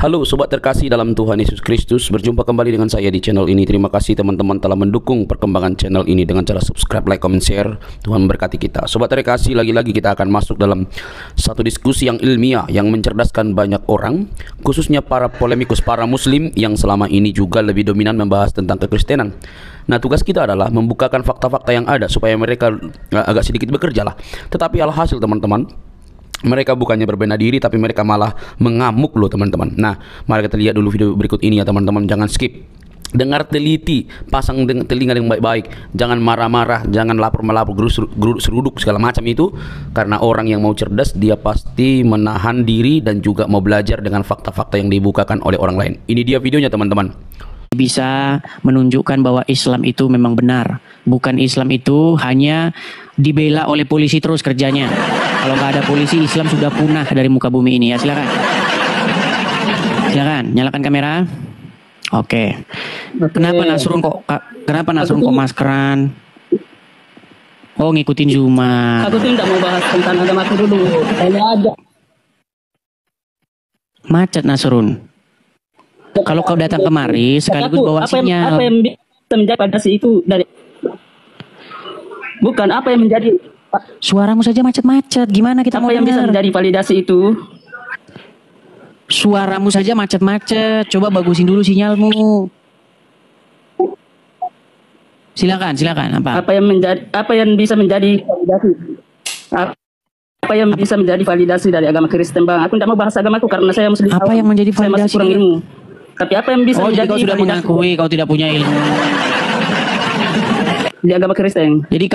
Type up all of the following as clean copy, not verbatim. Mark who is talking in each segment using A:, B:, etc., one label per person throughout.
A: Halo sobat terkasih dalam Tuhan Yesus Kristus, berjumpa kembali dengan saya di channel ini. Terima kasih teman-teman telah mendukung perkembangan channel ini dengan cara subscribe, like, comment, share. Tuhan memberkati kita. Sobat terkasih, lagi-lagi kita akan masuk dalam satu diskusi yang ilmiah yang mencerdaskan banyak orang, khususnya para polemikus, para muslim yang selama ini juga lebih dominan membahas tentang kekristenan. Nah, tugas kita adalah membukakan fakta-fakta yang ada supaya mereka agak sedikit bekerja lah. Tetapi alhasil teman-teman, mereka bukannya berbenah diri, tapi mereka malah mengamuk loh teman-teman. Nah, mari kita lihat dulu video berikut ini ya teman-teman. Jangan skip. Dengar teliti, pasang telinga dengan baik-baik. Jangan marah-marah, jangan lapor-melapor, seruduk segala macam itu. Karena orang yang mau cerdas, dia pasti menahan diri dan juga mau belajar dengan fakta-fakta yang dibukakan oleh orang lain. Ini dia videonya teman-teman.
B: Bisa menunjukkan bahwa Islam itu memang benar. Bukan Islam itu hanya dibela oleh polisi terus kerjanya. Kalau nggak ada polisi, Islam sudah punah dari muka bumi ini ya. Silakan. Silakan, nyalakan kamera. Oke. Kenapa Nasrun kok maskeran? Oh, ngikutin Zuma.
C: Aku tuh tidak mau bahas tentang agama aku dulu. Ini ada.
B: Macet Nasrun. Kalau kau datang kemari sekaligus bawa sinyal.
C: Apa yang bisa menjadi validasi itu dari? Bukan apa yang menjadi.
B: Suaramu saja macet-macet. Gimana kita mau
C: Apa yang bisa
B: dengar?
C: menjadi validasi itu?
B: Suaramu saja macet-macet. Coba bagusin dulu sinyalmu. Silakan. Apa?
C: Apa yang bisa menjadi validasi? Apa yang bisa menjadi validasi dari agama Kristen, Bang? Aku tidak mau bahas agamaku karena saya muslim.
B: Apa yang menjadi
C: Saya masih
B: validasi?
C: kurang ilmu. Tapi apa yang bisa
B: jadi
C: menjadi
B: kau sudah
C: validasi
B: mengakui kau tidak punya ilmu.
C: di agama Kristen?
B: Jadi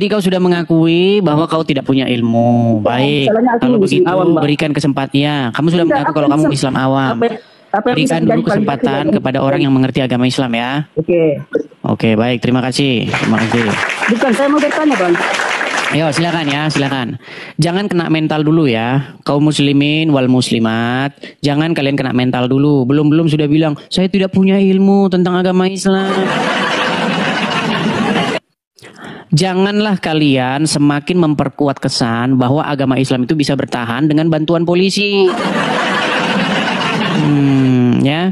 B: kau sudah mengakui bahwa kau tidak punya ilmu. Baik.
C: Masalahnya aku
B: Kalau
C: Muslim
B: begitu
C: awam, Bang.
B: berikan kesempatannya. Kamu sudah mengaku kalau kamu Islam awam.
C: Apa yang bisa
B: Berikan
C: menjadi
B: dulu kesempatan
C: validasi dari-
B: kepada orang yang mengerti agama Islam ya.
C: Oke.
B: Oke, baik. Terima kasih.
C: Bukan, saya mau bertanya, Bang.
B: Ayo silakan. Jangan kena mental dulu ya. Kaum muslimin wal muslimat, jangan kalian kena mental dulu. Belum sudah bilang, saya tidak punya ilmu tentang agama Islam. Janganlah kalian semakin memperkuat kesan bahwa agama Islam itu bisa bertahan dengan bantuan polisi. Ya.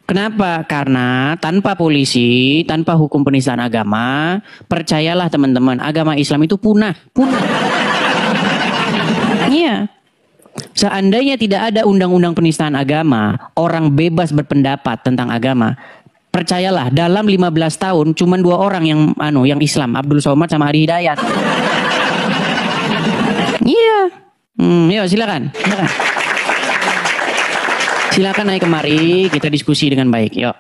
B: Kenapa? Karena tanpa polisi, tanpa hukum penistaan agama, percayalah teman-teman, agama Islam itu punah. Iya. Seandainya tidak ada undang-undang penistaan agama, orang bebas berpendapat tentang agama, percayalah dalam 15 tahun cuma 2 orang yang Islam, Abdul Somad sama Ari Hidayat. Iya. Yuk silakan. Silakan naik kemari, kita diskusi dengan baik. Yuk.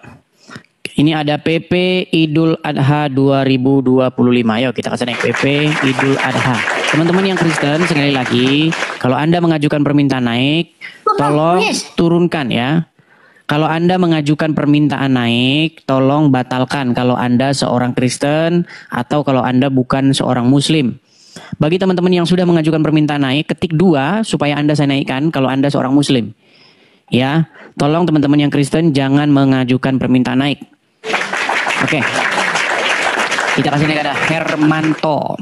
B: Ini ada PP Idul Adha 2025. Yuk kita kasih naik PP Idul Adha. Teman-teman yang Kristen, sekali lagi, kalau Anda mengajukan permintaan naik, tolong turunkan ya. Kalau Anda mengajukan permintaan naik, tolong batalkan kalau Anda seorang Kristen atau kalau Anda bukan seorang Muslim. Bagi teman-teman yang sudah mengajukan permintaan naik, ketik 2 supaya Anda saya naikkan kalau Anda seorang Muslim. Ya, tolong teman-teman yang Kristen jangan mengajukan permintaan naik. Oke. Kita kasih naik ada Hermanto.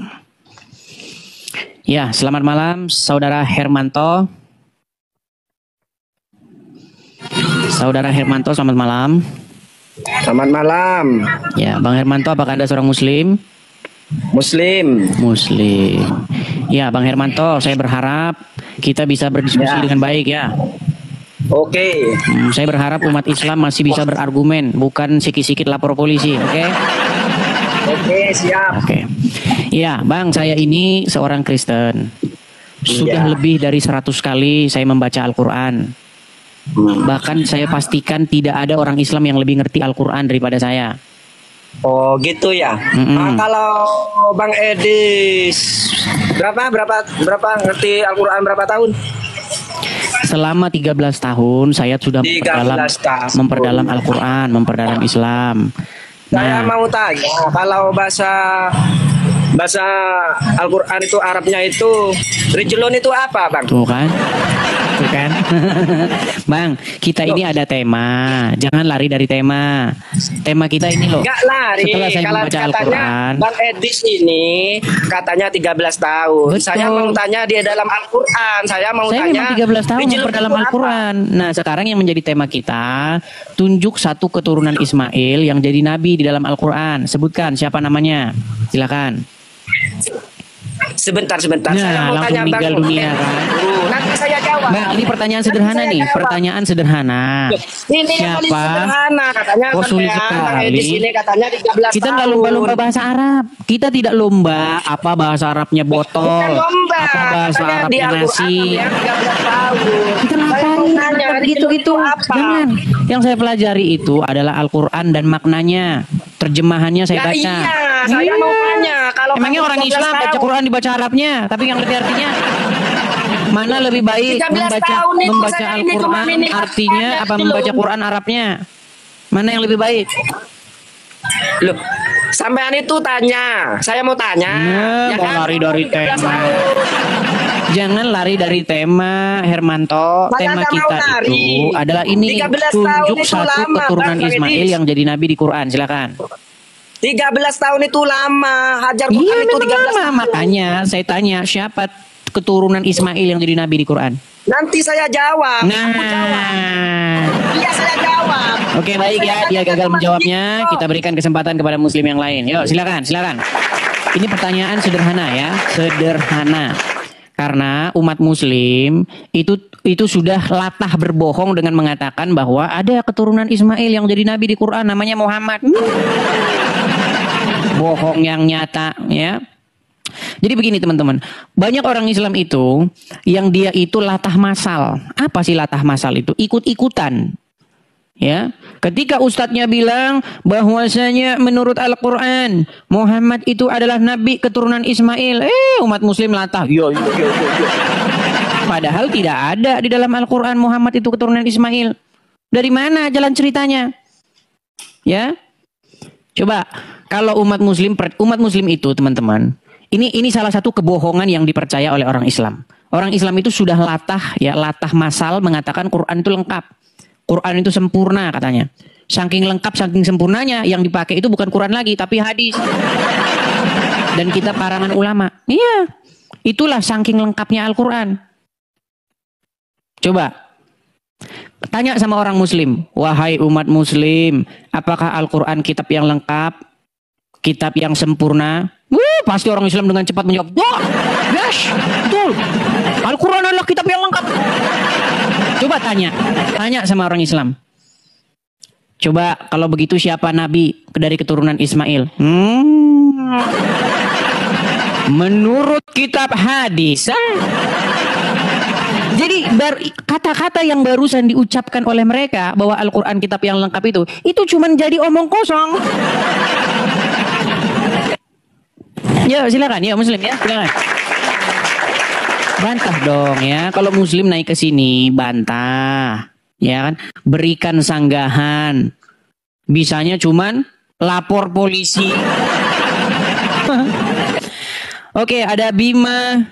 B: Ya, selamat malam Saudara Hermanto. Saudara Hermanto, selamat malam.
D: Selamat malam.
B: Ya, Bang Hermanto, apakah Anda seorang Muslim?
D: Muslim.
B: Ya, Bang Hermanto, saya berharap kita bisa berdiskusi dengan baik ya.
D: Oke.
B: Saya berharap umat Islam masih bisa berargumen, bukan sikit-sikit lapor polisi, oke?
D: Oke, siap.
B: Oke. Ya, Bang, saya ini seorang Kristen. Sudah lebih dari 100 kali saya membaca Al-Quran. Bahkan saya pastikan tidak ada orang Islam yang lebih ngerti Al-Quran daripada saya.
D: Oh, gitu ya. Kalau Bang Edis berapa ngerti Al-Qur'an berapa tahun?
B: Selama 13 tahun saya sudah
D: 13 tahun.
B: memperdalam Al-Quran, memperdalam Islam.
D: Saya mau tanya, kalau bahasa Al-Quran itu Arabnya itu Rijlun itu apa, Bang?
B: Tuh kan kan? Bang, kita ini ada tema. Jangan lari dari tema. Tema kita ini loh.
D: Enggak lari.
B: Setelah saya
D: Kalau
B: membaca
D: katanya
B: Al-Quran.
D: Bang Edis ini katanya 13 tahun.
B: Betul.
D: Saya mau tanya dia dalam Al-Quran. Saya mau
B: Saya
D: tanya.
B: memang 13 tahun
D: dijuluki
B: memperdalam
D: itu apa?
B: Al-Quran. Nah, sekarang yang menjadi tema kita, tunjuk satu keturunan Ismail yang jadi nabi di dalam Al-Quran. Sebutkan siapa namanya. Silakan.
D: Sebentar.
B: Nah,
D: Saya mau
B: langsung
D: tanya Bang
B: meninggal dunia,
D: Edis
B: kan?
D: dulu. Nanti saya jawab.
B: Bang, ini pertanyaan
D: Nanti
B: sederhana
D: saya
B: nih.
D: jawab.
B: Pertanyaan sederhana.
D: Ini yang paling
B: Siapa?
D: sederhana katanya.
B: Oh, sulit
D: Bang
B: sekali.
D: Edis ini katanya 13
B: Kita
D: tahun.
B: nggak lomba-lomba bahasa Arab. Kita tidak lomba apa bahasa Arabnya botol,
D: Bukan lomba.
B: apa bahasa
D: Katanya di
B: Arabnya
D: Al-Quran
B: nasi.
D: yang 13 tahun.
B: Kita
D: Saya mau
B: ngapain
D: tanya,
B: gitu-gitu?
D: apa?
B: Jangan. Yang saya pelajari itu adalah Al-Quran dan maknanya. Terjemahannya saya
D: Ya
B: baca.
D: iya, saya mau tanya. Kalau
B: Emangnya
D: kamu
B: orang
D: 13
B: Islam baca
D: tahun,
B: Quran dibaca Arabnya, tapi yang ngerti artinya? Mana lebih baik
D: 13
B: membaca
D: tahun itu
B: membaca
D: saya ini cuma
B: Al-Quran
D: minimal
B: artinya
D: belajar
B: apa
D: dulu.
B: membaca Quran Arabnya? Mana yang lebih baik?
D: Loh, sampean itu tanya. Saya mau tanya.
B: Nah,
D: Ya
B: mau
D: kan?
B: lari dari
D: 13
B: tema.
D: tahun.
B: Jangan lari dari tema, Hermanto.
D: Saya
B: Tema
D: nggak mau
B: kita
D: lari.
B: itu adalah ini
D: 13 tahun
B: tunjuk
D: itu
B: satu
D: lama,
B: keturunan
D: Bang
B: Ismail
D: Edis.
B: yang jadi nabi di Quran. Silakan.
D: 13 tahun itu lama. Hajar
B: Iya,
D: Quran itu
B: memang
D: 13
B: lama.
D: tahun.
B: Makanya saya tanya siapa keturunan Ismail yang jadi nabi di Quran?
D: Nanti saya jawab.
B: Nah.
D: Aku jawab. Iya, saya jawab.
B: Oke, baik ya. Dia gagal menjawabnya. Kita berikan kesempatan kepada muslim yang lain. Yuk, silakan. Ini pertanyaan sederhana ya, sederhana. Karena umat muslim itu sudah latah berbohong dengan mengatakan bahwa ada keturunan Ismail yang jadi nabi di Quran namanya Muhammad. Bohong yang nyata ya. Jadi begini teman-teman, banyak orang Islam itu yang dia itu latah masal. Apa sih latah masal itu? Ikut-ikutan. Ya, ketika ustadznya bilang bahwasanya menurut Al-Quran Muhammad itu adalah nabi keturunan Ismail, umat muslim latah. Yo. Padahal tidak ada di dalam Al-Quran Muhammad itu keturunan Ismail. Dari mana jalan ceritanya? Ya, coba kalau umat muslim itu teman-teman, ini salah satu kebohongan yang dipercaya oleh orang Islam. Orang Islam itu sudah latah masal mengatakan Quran itu lengkap. Quran itu sempurna katanya. Saking lengkap, saking sempurnanya yang dipakai itu bukan Quran lagi tapi hadis. Dan kitab karangan ulama. Iya. Itulah saking lengkapnya Al-Quran. Coba tanya sama orang muslim, wahai umat muslim, apakah Al-Quran kitab yang lengkap? Kitab yang sempurna? Pasti orang Islam dengan cepat menjawab, wah, yes, betul. Al-Quran adalah kitab yang lengkap. Coba tanya sama orang Islam. Coba kalau begitu siapa nabi dari keturunan Ismail? Menurut kitab hadis. Jadi kata-kata yang barusan diucapkan oleh mereka bahwa Al-Quran kitab yang lengkap itu cuma jadi omong kosong. Ya silakan ya muslim ya silakan. Bantah dong ya. Kalau muslim naik ke sini bantah. Ya kan? Berikan sanggahan. Bisanya cuman lapor polisi. Oke, ada Bima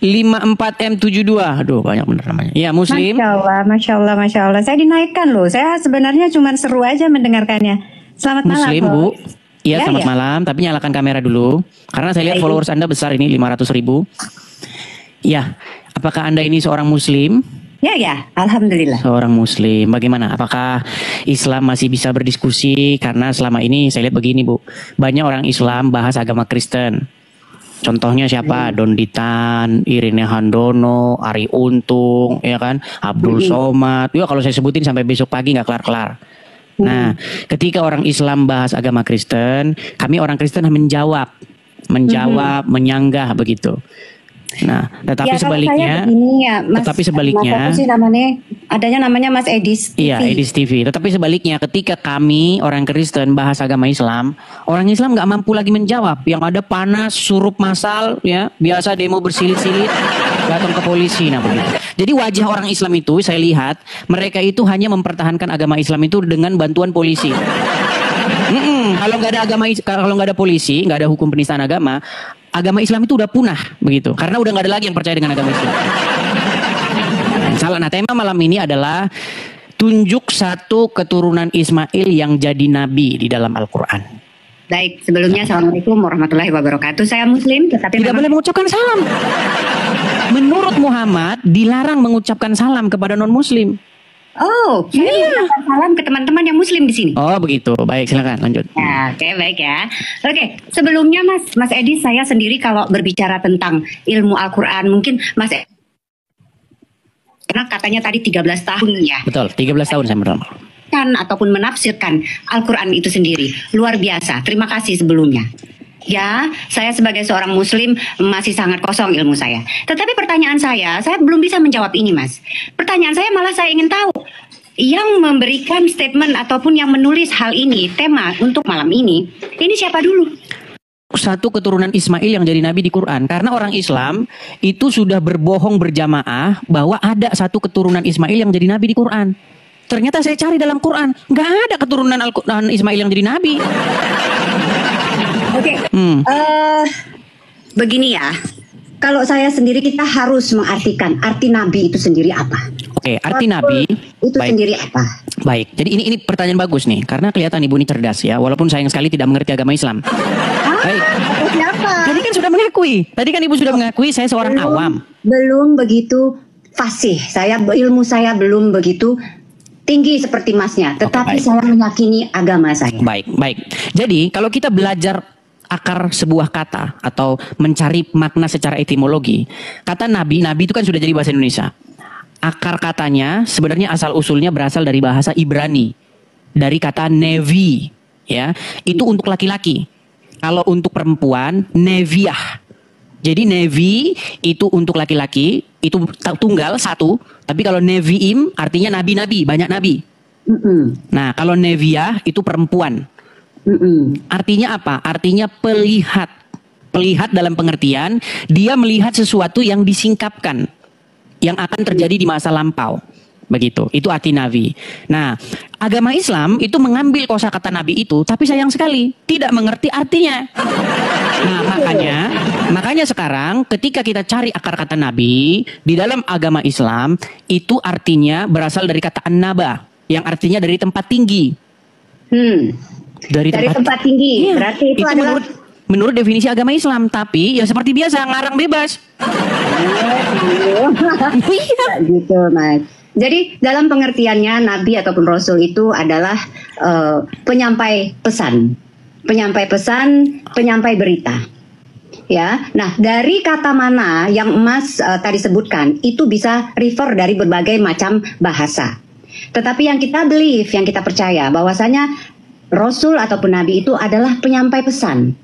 B: 54M72. Aduh, banyak bener namanya. Ya, muslim.
E: Masya Allah. Saya dinaikkan loh. Saya sebenarnya cuma seru aja mendengarkannya. Selamat
B: Muslim,
E: malam,
B: Bu.
E: Bos.
B: Iya, selamat
E: Ya.
B: malam. Tapi nyalakan kamera dulu. Karena saya lihat followers Anda besar ini 500.000. Ya, apakah Anda ini seorang muslim?
E: Ya. Alhamdulillah.
B: Seorang muslim. Bagaimana? Apakah Islam masih bisa berdiskusi? Karena selama ini saya lihat begini, Bu. Banyak orang Islam bahas agama Kristen. Contohnya siapa? Don Ditan, Irene Handono, Ari Untung, ya kan? Abdul Somad. Ya kalau saya sebutin sampai besok pagi nggak kelar-kelar. Nah, ketika orang Islam bahas agama Kristen, kami orang Kristen menjawab, menyanggah begitu. Nah, tetapi
E: Ya, kalau
B: sebaliknya,
E: saya begini ya, Mas,
B: tetapi sebaliknya,
E: Mas, apa sih namanya Mas Edis TV.
B: iya, Edis TV. Tetapi sebaliknya, ketika kami orang Kristen bahas agama Islam, orang Islam nggak mampu lagi menjawab. Yang ada panas, surup massal, ya, biasa demo bersilit-silit, datang ke polisi, nah begitu. Jadi wajah orang Islam itu, saya lihat mereka itu hanya mempertahankan agama Islam itu dengan bantuan polisi. Kalau nggak ada polisi, nggak ada hukum penistaan agama Islam itu udah punah begitu. Karena udah nggak ada lagi yang percaya dengan agama Islam. Nah, tema malam ini adalah tunjuk satu keturunan Ismail yang jadi nabi di dalam Al-Quran.
F: Baik, sebelumnya Assalamualaikum warahmatullahi wabarakatuh. Saya Muslim, tetapi
B: Tidak boleh mengucapkan salam. Menurut Muhammad, dilarang mengucapkan salam kepada non-Muslim.
F: Oh, saya mengucapkan salam ke teman-teman yang Muslim di sini.
B: Oh begitu, baik silakan lanjut.
F: Ya, oke, baik ya. Oke, sebelumnya Mas Edi, saya sendiri kalau berbicara tentang ilmu Al-Quran, mungkin Mas Edi, karena katanya tadi 13 tahun ya.
B: Betul, 13 tahun saya beramal.
F: Ataupun menafsirkan Al-Quran itu sendiri. Luar biasa, terima kasih sebelumnya. Ya, saya sebagai seorang Muslim masih sangat kosong ilmu saya. Tetapi pertanyaan saya belum bisa menjawab ini, Mas. Pertanyaan saya malah saya ingin tahu, yang memberikan statement ataupun yang menulis hal ini, tema untuk malam ini siapa dulu?
B: Satu keturunan Ismail yang jadi nabi di Quran. Karena orang Islam itu sudah berbohong berjamaah bahwa ada satu keturunan Ismail yang jadi nabi di Quran. Ternyata saya cari dalam Quran, nggak ada keturunan Ismail yang jadi nabi.
F: Oke, begini ya. Kalau saya sendiri, kita harus mengartikan arti nabi itu sendiri apa.
B: Oke, arti nabi
F: itu
B: baik.
F: Sendiri apa?
B: Baik, jadi ini pertanyaan bagus nih, karena kelihatan ibu ini cerdas ya, walaupun sayang sekali tidak mengerti agama Islam. Baik.
F: Siapa?
B: Tadi kan sudah mengakui, ibu sudah mengakui saya seorang awam.
F: Belum begitu fasih, ilmu saya belum begitu tinggi seperti masnya, tetapi
B: baik.
F: saya meyakini agama saya.
B: Baik. Jadi kalau kita belajar akar sebuah kata atau mencari makna secara etimologi, kata nabi itu kan sudah jadi bahasa Indonesia. Akar katanya sebenarnya asal usulnya berasal dari bahasa Ibrani, dari kata nevi, ya. Itu untuk laki-laki. Kalau untuk perempuan, neviah. Jadi nevi itu untuk laki-laki, itu tunggal satu. Tapi kalau neviim artinya nabi-nabi, banyak nabi. Nah, kalau neviah itu perempuan. Artinya apa? Artinya pelihat. Pelihat dalam pengertian dia melihat sesuatu yang disingkapkan, yang akan terjadi di masa lampau. Begitu, itu arti nabi. Nah, agama Islam itu mengambil kosakata nabi itu, tapi sayang sekali tidak mengerti artinya. Nah, makanya sekarang ketika kita cari akar kata nabi di dalam agama Islam, itu artinya berasal dari kata an-naba, yang artinya dari tempat tinggi. Dari tempat tinggi.
F: Iya, berarti itu adalah
B: menurut definisi agama Islam, tapi ya seperti biasa ngarang bebas. Iya.
F: Gitu, Mas. Jadi dalam pengertiannya nabi ataupun rasul itu adalah penyampai pesan, penyampai berita. Ya, nah dari kata mana yang Mas tadi sebutkan itu bisa refer dari berbagai macam bahasa. Tetapi yang kita believe, yang kita percaya bahwasanya rasul ataupun nabi itu adalah penyampai pesan.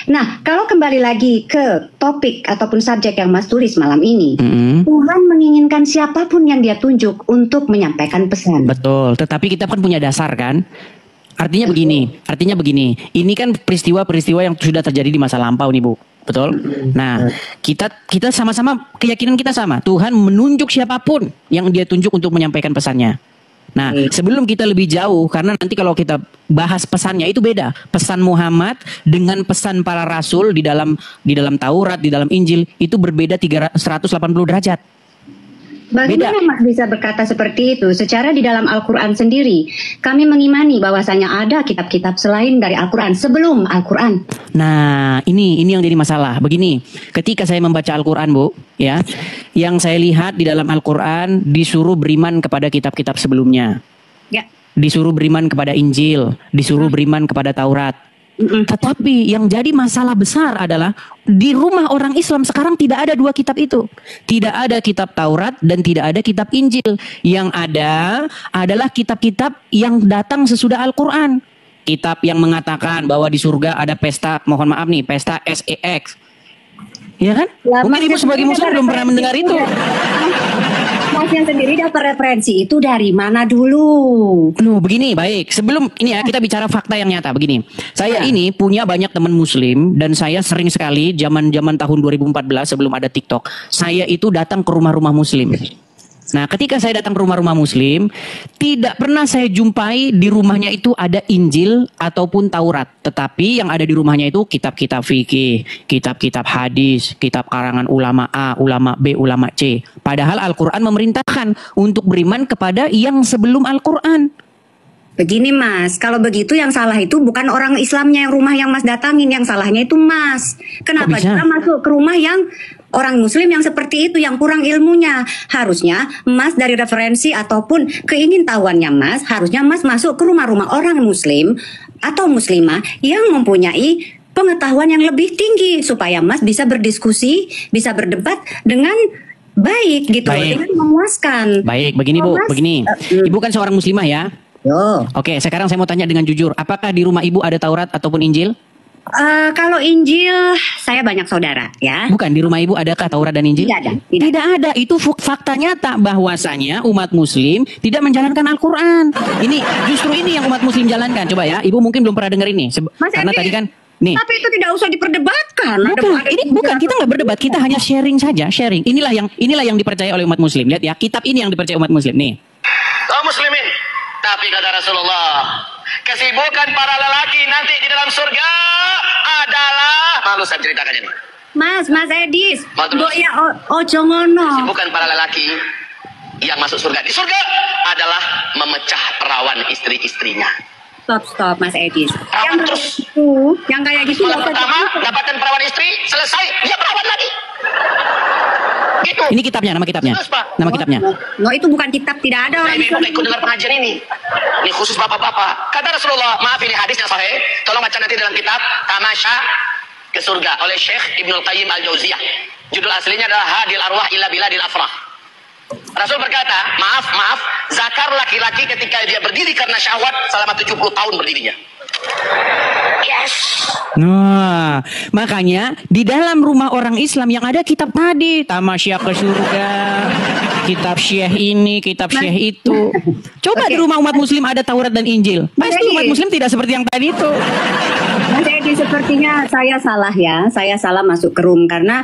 F: Nah, kalau kembali lagi ke topik ataupun subjek yang Mas tulis malam ini, Tuhan menginginkan siapapun yang dia tunjuk untuk menyampaikan pesan.
B: Betul, tetapi kita kan punya dasar kan? Artinya begini, ini kan peristiwa-peristiwa yang sudah terjadi di masa lampau nih Bu, betul? Nah, kita sama-sama, keyakinan kita sama, Tuhan menunjuk siapapun yang dia tunjuk untuk menyampaikan pesannya. Nah, sebelum kita lebih jauh, karena nanti kalau kita bahas pesannya itu beda. Pesan Muhammad dengan pesan para rasul di dalam Taurat, di dalam Injil itu berbeda 180 derajat.
F: Bagaimana Mas bisa berkata seperti itu? Secara di dalam Al-Quran sendiri, kami mengimani bahwasanya ada kitab-kitab selain dari Al-Quran sebelum Al-Quran.
B: Nah, ini yang jadi masalah. Begini, ketika saya membaca Al-Quran, Bu, ya, yang saya lihat di dalam Al-Quran disuruh beriman kepada kitab-kitab sebelumnya.
F: Ya.
B: Disuruh beriman kepada Injil, disuruh beriman kepada Taurat. Tetapi yang jadi masalah besar adalah di rumah orang Islam sekarang tidak ada dua kitab itu. Tidak ada kitab Taurat dan tidak ada kitab Injil. Yang ada adalah kitab-kitab yang datang sesudah Al-Quran. Kitab yang mengatakan bahwa di surga ada pesta, mohon maaf nih, pesta SEX. Ya kan? Mungkin ibu sebagai muslim belum pernah mendengar itu.
F: Masnya sendiri dapat referensi itu dari mana dulu?
B: Begini, baik. Sebelum ini ya kita bicara fakta yang nyata. Begini, saya ini punya banyak teman muslim dan saya sering sekali zaman tahun 2014 sebelum ada TikTok, saya itu datang ke rumah-rumah muslim. Nah, ketika saya datang ke rumah-rumah muslim, tidak pernah saya jumpai di rumahnya itu ada Injil ataupun Taurat. Tetapi yang ada di rumahnya itu kitab-kitab fikih, kitab-kitab hadis, kitab karangan ulama A, ulama B, ulama C. Padahal Al-Quran memerintahkan untuk beriman kepada yang sebelum Al-Quran.
F: Begini Mas, kalau begitu yang salah itu bukan orang Islamnya yang rumah yang Mas datangin, yang salahnya itu Mas. Kenapa
B: bisa?
F: kita masuk ke rumah yang orang Muslim yang seperti itu, yang kurang ilmunya? Harusnya Mas dari referensi ataupun keingintahuannya Mas, harusnya Mas masuk ke rumah-rumah orang Muslim atau Muslimah yang mempunyai pengetahuan yang lebih tinggi supaya Mas bisa berdiskusi, bisa berdebat dengan baik gitu,
B: Baik.
F: dengan memuaskan.
B: Baik, begini Bu,
F: Oh, Mas,
B: begini. Ibu kan seorang muslimah ya.
F: Yo.
B: Oke, sekarang saya mau tanya dengan jujur. Apakah di rumah ibu ada Taurat ataupun Injil?
F: Kalau Injil, saya banyak saudara ya.
B: Bukan, di rumah ibu adakah Taurat dan Injil?
F: Tidak ada, tidak.
B: Tidak ada. Itu fakta nyata bahwasanya umat muslim tidak menjalankan Al-Quran. Ini, justru ini yang umat muslim jalankan. Coba ya, ibu mungkin belum pernah dengar ini.
F: Mas
B: Karena
F: Edi,
B: tadi kan, nih.
F: Tapi itu tidak usah diperdebatkan.
B: Bukan, ini bukan, kita nggak berdebat, kita hanya sharing saja, sharing. Inilah yang dipercaya oleh umat muslim. Lihat ya, kitab ini yang dipercaya umat muslim. Nih.
G: Kaum muslimin, tapi kata Rasulullah, kesibukan para lelaki nanti di dalam surga adalah, malu saya ceritakan ini.
F: Mas Edis,
G: Mau terus?
F: Mbok ya ojo ngono.
G: Kesibukan para lelaki yang masuk surga di surga adalah memecah perawan istri-istrinya.
F: Stop Mas Edis.
G: Perawan terus.
F: Yang kayak gitu
G: Malam
F: nggak usah
G: pertama
F: disebut.
G: dapatkan perawan istri, selesai dia perawan lagi. Gitu.
B: Ini kitabnya, nama kitabnya.
G: Terus, Pak.
B: Nama kitabnya.
F: No, itu bukan kitab, tidak ada orang
G: Ibu
F: Islam.
G: ikut dengar pengajian ini. Ini khusus bapak-bapak. Kata Rasulullah, maaf ini hadisnya sahih. Tolong baca nanti dalam kitab Tamasya ke surga oleh Syekh Ibnul Qayyim Al-Jauziyah. Judul aslinya adalah Hadil Arwah ila Biladil Afrah. Rasul berkata, maaf, zakar laki-laki ketika dia berdiri karena syahwat selama 70 tahun berdirinya. Yes.
B: Nah, makanya di dalam rumah orang Islam yang ada kitab tadi, Tamasya ke surga, kitab Syekh ini, kitab Syekh itu. Coba di rumah umat muslim ada Taurat dan Injil. Pasti umat muslim tidak seperti yang tadi itu.
F: Mas Edi, sepertinya saya salah ya. Saya salah masuk ke room karena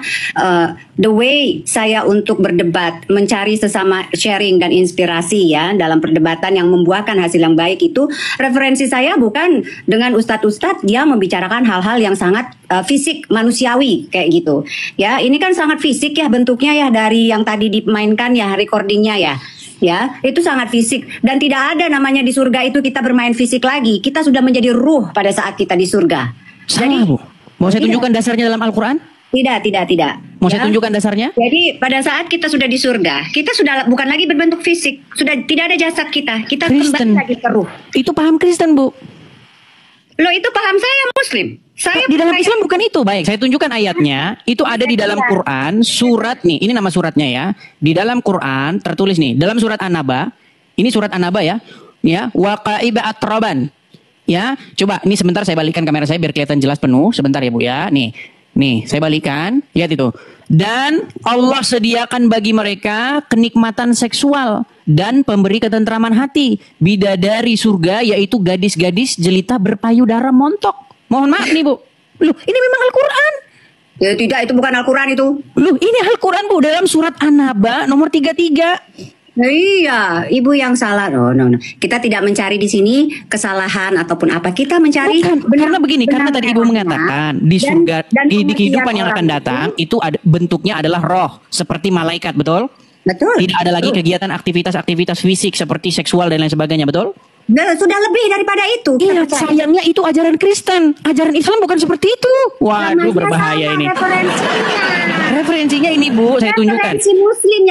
F: the way saya untuk berdebat, mencari sesama sharing dan inspirasi ya dalam perdebatan yang membuahkan hasil yang baik itu, referensi saya bukan dengan ustadz-ustadz dia membicarakan hal-hal yang sangat fisik manusiawi kayak gitu. Ya, ini kan sangat fisik ya bentuknya ya dari yang tadi dimainkan ya recordingnya ya. Ya, itu sangat fisik dan tidak ada namanya di surga itu kita bermain fisik lagi. Kita sudah menjadi ruh pada saat kita di surga.
B: Salah, Bu. Mau saya tunjukkan dasarnya dalam Al-Quran?
F: Tidak.
B: Mau
F: Ya.
B: saya tunjukkan dasarnya?
F: Jadi pada saat kita sudah di surga, kita sudah bukan lagi berbentuk fisik, sudah tidak ada jasad kita. Kita
B: Kristen.
F: kembali lagi ke ruh.
B: Itu paham Kristen, Bu.
F: Loh, itu paham saya Muslim. Saya
B: Di dalam
F: percaya-
B: Islam bukan itu. Baik, saya tunjukkan ayatnya. Itu ada di dalam Quran, surat nih. Ini nama suratnya ya. Di dalam Quran tertulis nih, dalam surat An-Naba. Ini surat An-Naba ya. Ya, waqa'iba atraban. Ya, coba ini sebentar saya balikkan kamera saya biar kelihatan jelas penuh. Sebentar ya, Bu ya. Nih, saya balikan. Lihat itu. Dan Allah sediakan bagi mereka kenikmatan seksual dan pemberi ketentraman hati. Bidadari surga yaitu gadis-gadis jelita berpayudara montok. Mohon maaf nih Bu. Loh, ini memang Al-Quran.
F: Ya tidak, itu bukan Al-Quran itu.
B: Loh, ini Al-Quran Bu dalam surat An-Naba nomor 33.
F: Iya, ibu yang salah. No. Kita tidak mencari di sini kesalahan ataupun apa. Kita mencari
B: Bukan, karena begini, karena tadi Ibu mengatakan di surga, di kehidupan yang akan datang itu ada, bentuknya adalah roh seperti malaikat, betul?
F: Betul.
B: Tidak ada lagi kegiatan aktivitas fisik seperti seksual dan lain sebagainya, betul?
F: Sudah lebih daripada itu.
B: Iya, sayangnya itu ajaran Kristen. Ajaran Islam bukan seperti itu. Waduh, berbahaya ini. Referensinya ini Bu, saya tunjukkan.
F: Referensi Muslim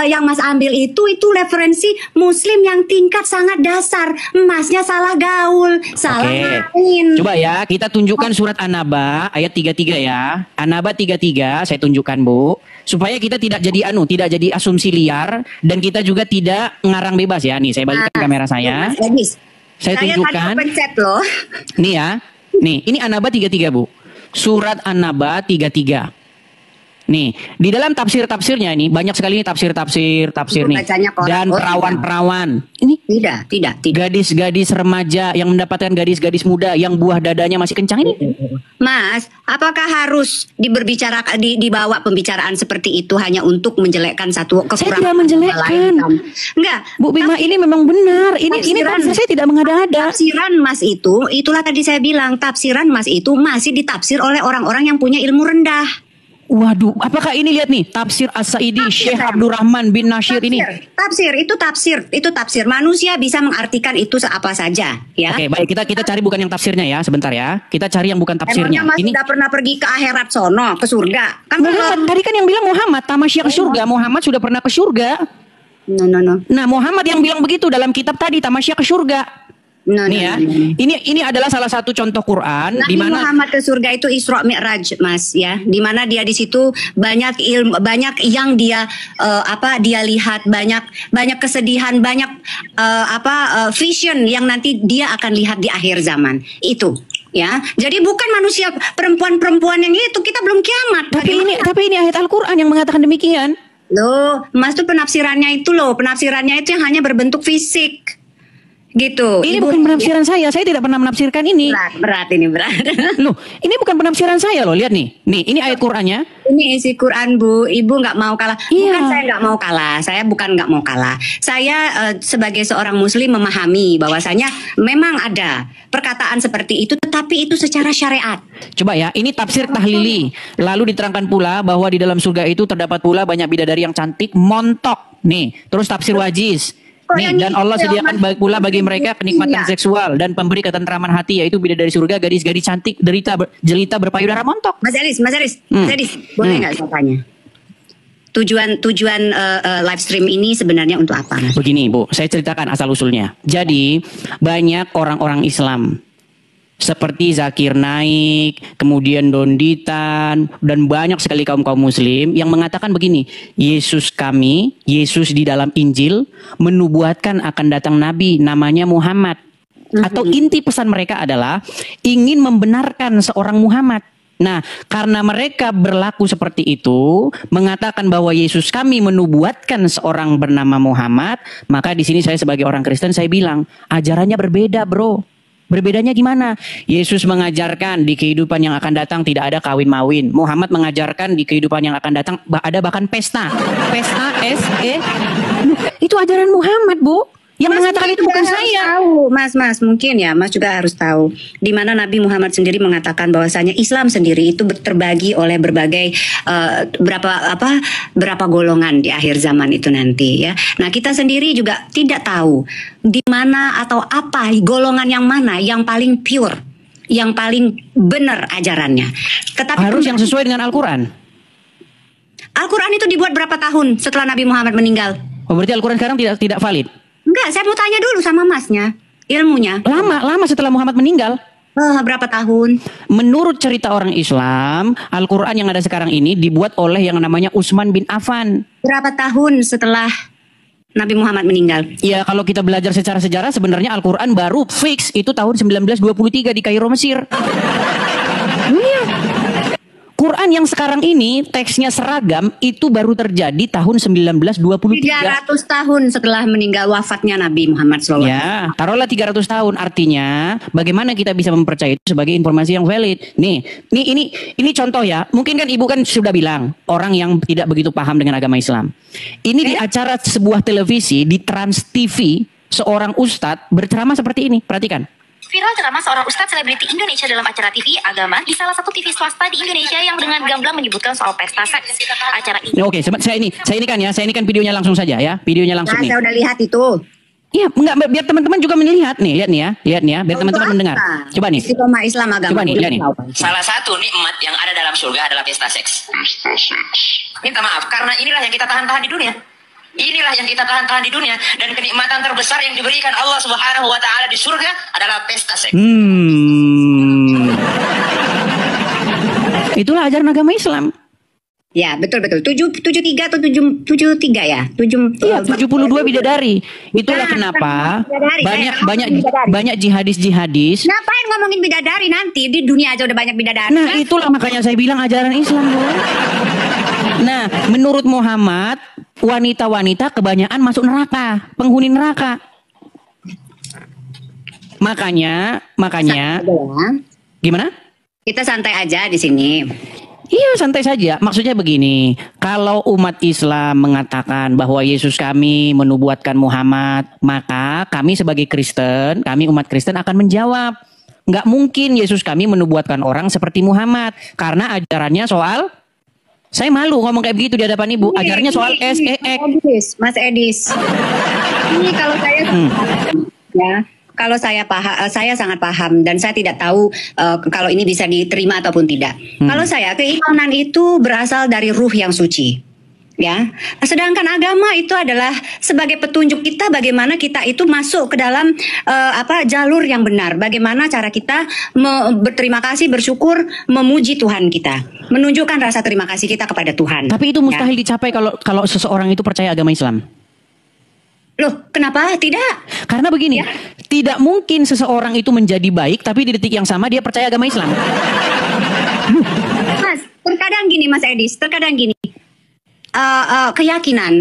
F: yang Mas ambil itu referensi Muslim yang tingkat sangat dasar. Masnya salah gaul, salah main.
B: Coba ya, kita tunjukkan surat An-Naba ayat 33 ya. An-Naba 33 saya tunjukkan Bu, supaya kita tidak jadi asumsi liar dan kita juga tidak ngarang bebas ya. Nih, saya balikkan kamera saya. Saya tunjukkan.
F: Tadi pencet loh.
B: Nih ya. Nih, ini An-Naba 33 Bu. Surat An-Naba 33. Nih, di dalam tafsir-tafsirnya ini banyak sekali nih tafsir
F: Itu
B: nih.
F: bacanya koran.
B: Dan
F: Oh,
B: perawan-perawan. Ini
F: Tidak.
B: gadis-gadis remaja yang mendapatkan gadis-gadis muda yang buah dadanya masih kencang ini.
F: Mas, apakah harus dibawa pembicaraan seperti itu hanya untuk menjelekkan satu kekurangan?
B: Saya tidak menjelekkan.
F: Enggak.
B: Bu Bima, ini memang benar. Ini tafsir saya tidak mengada-ada.
F: Tafsiran Mas itu, itulah tadi saya bilang, tafsiran Mas itu masih ditafsir oleh orang-orang yang punya ilmu rendah.
B: Waduh, apakah ini lihat nih tafsir As-Sa'idi Syekh Abdurrahman bin Nasyir ini?
F: Tafsir itu tafsir. Manusia bisa mengartikan itu apa saja, ya.
B: Oke, baik, kita cari bukan yang tafsirnya ya, sebentar ya. Kita cari yang bukan tafsirnya.
F: Emangnya Mas
B: Ini
F: sudah pernah pergi ke akhirat sono, ke surga? Kan
B: Muhammad, tadi kan yang bilang Muhammad tamasya ke surga. Muhammad sudah pernah ke surga.
F: No.
B: Nah, Muhammad yang bilang begitu dalam kitab tadi tamasya ke surga. Nih ya. Ini adalah salah satu contoh Quran
F: Nabi
B: di mana
F: Muhammad ke surga itu Isra Mi'raj, Mas, ya. Di mana dia di situ banyak ilmu, banyak yang dia dia lihat, banyak kesedihan, banyak vision yang nanti dia akan lihat di akhir zaman. Itu, ya. Jadi bukan manusia perempuan-perempuan yang itu, kita belum kiamat.
B: tapi ini ayat Al-Qur'an yang mengatakan demikian.
F: Loh, Mas tuh penafsirannya itu yang hanya berbentuk fisik. Gitu.
B: Ini bukan penafsiran saya tidak pernah menafsirkan ini.
F: Berat.
B: Loh, ini bukan penafsiran saya loh, lihat nih. Nih, ini ayat Qur'annya.
F: Ini isi Quran, Bu. Ibu nggak mau kalah.
B: Iya.
F: Bukan saya nggak mau kalah. Saya bukan nggak mau kalah. Saya sebagai seorang Muslim memahami bahwasanya memang ada perkataan seperti itu, tetapi itu secara syariat.
B: Coba ya, ini tafsir tahlili. Lalu diterangkan pula bahwa di dalam surga itu terdapat pula banyak bidadari yang cantik, montok. Nih, terus tafsir wajiz. Nih, dan Allah sediakan pula bagi mereka kenikmatan seksual dan pemberi ketentraman hati, yaitu bidadari surga, gadis-gadis cantik, jelita berpayudara montok.
F: Mas Aris, boleh nggak saya tanya? Tujuan live stream ini sebenarnya untuk apa, Mas?
B: Begini, Bu, saya ceritakan asal usulnya. Jadi, banyak orang-orang Islam seperti Zakir Naik, kemudian Donditan, dan banyak sekali kaum-kaum muslim yang mengatakan begini, Yesus di dalam Injil menubuatkan akan datang Nabi namanya Muhammad. Atau inti pesan mereka adalah ingin membenarkan seorang Muhammad. Nah, karena mereka berlaku seperti itu, mengatakan bahwa Yesus kami menubuatkan seorang bernama Muhammad, maka di sini saya sebagai orang Kristen saya bilang, ajarannya berbeda, bro. Berbedanya gimana? Yesus mengajarkan di kehidupan yang akan datang tidak ada kawin-mawin. Muhammad mengajarkan di kehidupan yang akan datang ada bahkan pesta. Pesta. Itu ajaran Muhammad, Bu. Yang mengatakan itu bukan saya.
F: Mas, mungkin ya, Mas juga harus tahu di mana Nabi Muhammad sendiri mengatakan bahwasanya Islam sendiri itu terbagi oleh berbagai berapa golongan di akhir zaman itu nanti, ya. Nah, kita sendiri juga tidak tahu di mana atau apa golongan yang mana yang paling pure, yang paling benar ajarannya. Tetapi
B: harus yang sesuai dengan Al-Qur'an.
F: Al-Qur'an itu dibuat berapa tahun setelah Nabi Muhammad meninggal?
B: Oh, berarti Al-Qur'an sekarang tidak valid.
F: Enggak, saya mau tanya dulu sama Masnya, ilmunya.
B: Lama setelah Muhammad meninggal.
F: Berapa tahun?
B: Menurut cerita orang Islam, Al-Quran yang ada sekarang ini dibuat oleh yang namanya Utsman bin Affan.
F: Berapa tahun setelah Nabi Muhammad meninggal?
B: Ya, kalau kita belajar secara sejarah sebenarnya Al-Quran baru fix itu tahun 1923 di Kairo, Mesir. Iya. Quran yang sekarang ini teksnya seragam itu baru terjadi tahun 1923.
F: 300 tahun setelah meninggal wafatnya Nabi Muhammad SAW.
B: Ya, taruhlah 300 tahun. Artinya, bagaimana kita bisa mempercayai itu sebagai informasi yang valid? Nih, ini contoh ya. Mungkin kan Ibu kan sudah bilang orang yang tidak begitu paham dengan agama Islam. Ini di acara sebuah televisi di Trans TV, seorang ustadz berceramah seperti ini. Perhatikan.
H: Viral ceramah seorang ustadz selebriti Indonesia dalam acara TV agama di salah satu TV swasta di Indonesia yang dengan gamblang menyebutkan soal pesta seks. Acara ini.
B: Oke, saya ini kan videonya langsung saja ya, videonya langsung nih.
F: Saya udah lihat itu.
B: Iya, enggak, biar teman-teman juga melihat nih, lihat nih ya, biar teman-teman mendengar. Coba nih.
F: Istiqomah Islam agama.
B: Coba nih, lihat nih.
G: Salah satu nikmat yang ada dalam surga adalah pesta seks. Minta maaf, karena inilah yang kita tahan-tahan di dunia. Inilah yang kita tahan-tahan di dunia, dan kenikmatan terbesar yang diberikan Allah Subhanahu wa taala di surga adalah pesta seks.
B: Itulah ajaran agama Islam.
F: Ya, betul. 73 atau 73 ya?
B: 72 bidadari. Itulah kenapa banyak jihadis.
F: Ngapain ngomongin bidadari nanti? Di dunia aja udah banyak bidadari.
B: Nah, itulah makanya saya bilang ajaran Islam, Bu. Nah, menurut Muhammad, wanita-wanita kebanyakan masuk neraka, penghuni neraka. Makanya, gimana?
F: Kita santai aja di sini.
B: Iya, santai saja. Maksudnya begini, kalau umat Islam mengatakan bahwa Yesus kami menubuatkan Muhammad, maka kami sebagai Kristen, kami umat Kristen akan menjawab, nggak mungkin Yesus kami menubuatkan orang seperti Muhammad, karena ajarannya soal, saya malu ngomong kayak begitu di hadapan ibu, ajarannya soal SEX.
F: Mas Edis, ini kalau saya ya. Kalau saya sangat paham dan saya tidak tahu kalau ini bisa diterima ataupun tidak. Kalau saya, keimanan itu berasal dari ruh yang suci, ya. Sedangkan agama itu adalah sebagai petunjuk kita bagaimana kita itu masuk ke dalam jalur yang benar. Bagaimana cara kita berterima kasih, bersyukur, memuji Tuhan kita, menunjukkan rasa terima kasih kita kepada Tuhan.
B: Tapi itu mustahil dicapai kalau seseorang itu percaya agama Islam.
F: Loh, kenapa tidak?
B: Karena begini, tidak mungkin seseorang itu menjadi baik, tapi di detik yang sama dia percaya agama Islam.
F: Mas, terkadang gini Mas Edis, keyakinan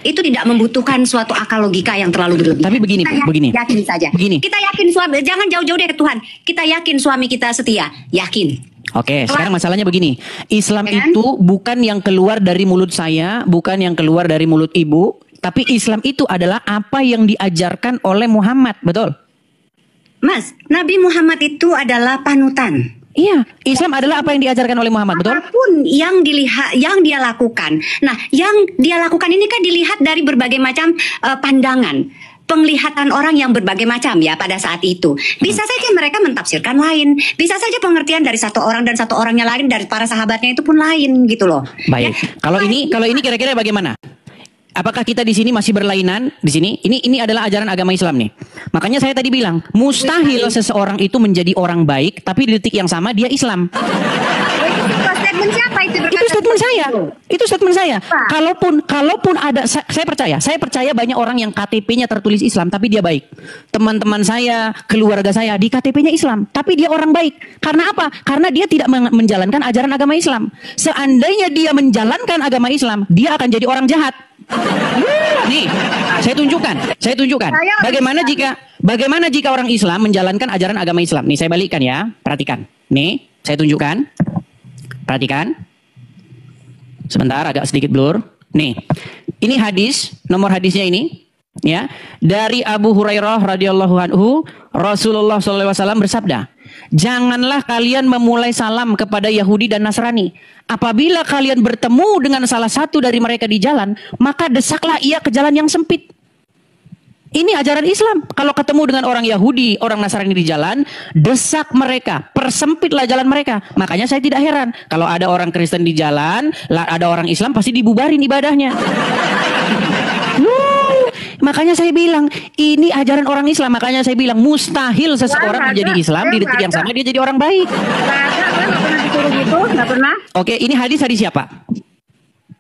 F: itu tidak membutuhkan suatu akal logika yang terlalu berlebihan.
B: Tapi begini,
F: yakin saja. Kita yakin suami, jangan jauh-jauh deh ke Tuhan. Kita yakin suami kita setia, yakin.
B: Oke, sekarang masalahnya begini. Islam itu bukan yang keluar dari mulut saya, bukan yang keluar dari mulut ibu. Tapi Islam itu adalah apa yang diajarkan oleh Muhammad, betul?
F: Mas, Nabi Muhammad itu adalah panutan.
B: Iya, Islam adalah apa yang diajarkan oleh Muhammad, betul?
F: Apapun yang dia lakukan. Nah, yang dia lakukan ini kan dilihat dari berbagai macam pandangan. Penglihatan orang yang berbagai macam ya pada saat itu. Bisa saja mereka mentafsirkan lain. Bisa saja pengertian dari satu orang dan satu orangnya lain, dari para sahabatnya itu pun lain gitu loh.
B: Baik. Ya, kalau ini kira-kira bagaimana? Apakah kita di sini masih berlainan di sini? Ini adalah ajaran agama Islam nih. Makanya saya tadi bilang, mustahil seseorang itu menjadi orang baik, tapi di detik yang sama dia Islam.
F: Statement siapa itu?
B: Itu statement saya. Itu statement saya. Kalaupun ada, saya percaya banyak orang yang KTP-nya tertulis Islam, tapi dia baik. Teman-teman saya, keluarga saya di KTP-nya Islam, tapi dia orang baik. Karena apa? Karena dia tidak menjalankan ajaran agama Islam. Seandainya dia menjalankan agama Islam, dia akan jadi orang jahat. Nih, saya tunjukkan. Bagaimana jika orang Islam menjalankan ajaran agama Islam? Nih, saya balikkan ya. Perhatikan. Nih, saya tunjukkan. Perhatikan. Sebentar, agak sedikit blur. Nih, ini hadis, nomor hadisnya ini, ya, dari Abu Hurairah radhiyallahu anhu, Rasulullah SAW bersabda, janganlah kalian memulai salam kepada Yahudi dan Nasrani. Apabila kalian bertemu dengan salah satu dari mereka di jalan, maka desaklah ia ke jalan yang sempit. Ini ajaran Islam. Kalau ketemu dengan orang Yahudi, orang Nasrani di jalan, desak mereka, persempitlah jalan mereka. Makanya saya tidak heran kalau ada orang Kristen di jalan, ada orang Islam pasti dibubarin ibadahnya. Makanya saya bilang, ini ajaran orang Islam. Makanya saya bilang, mustahil seseorang menjadi Islam di detik yang sama dia jadi orang baik.
F: Nggak pernah.
B: Oke, ini hadis siapa?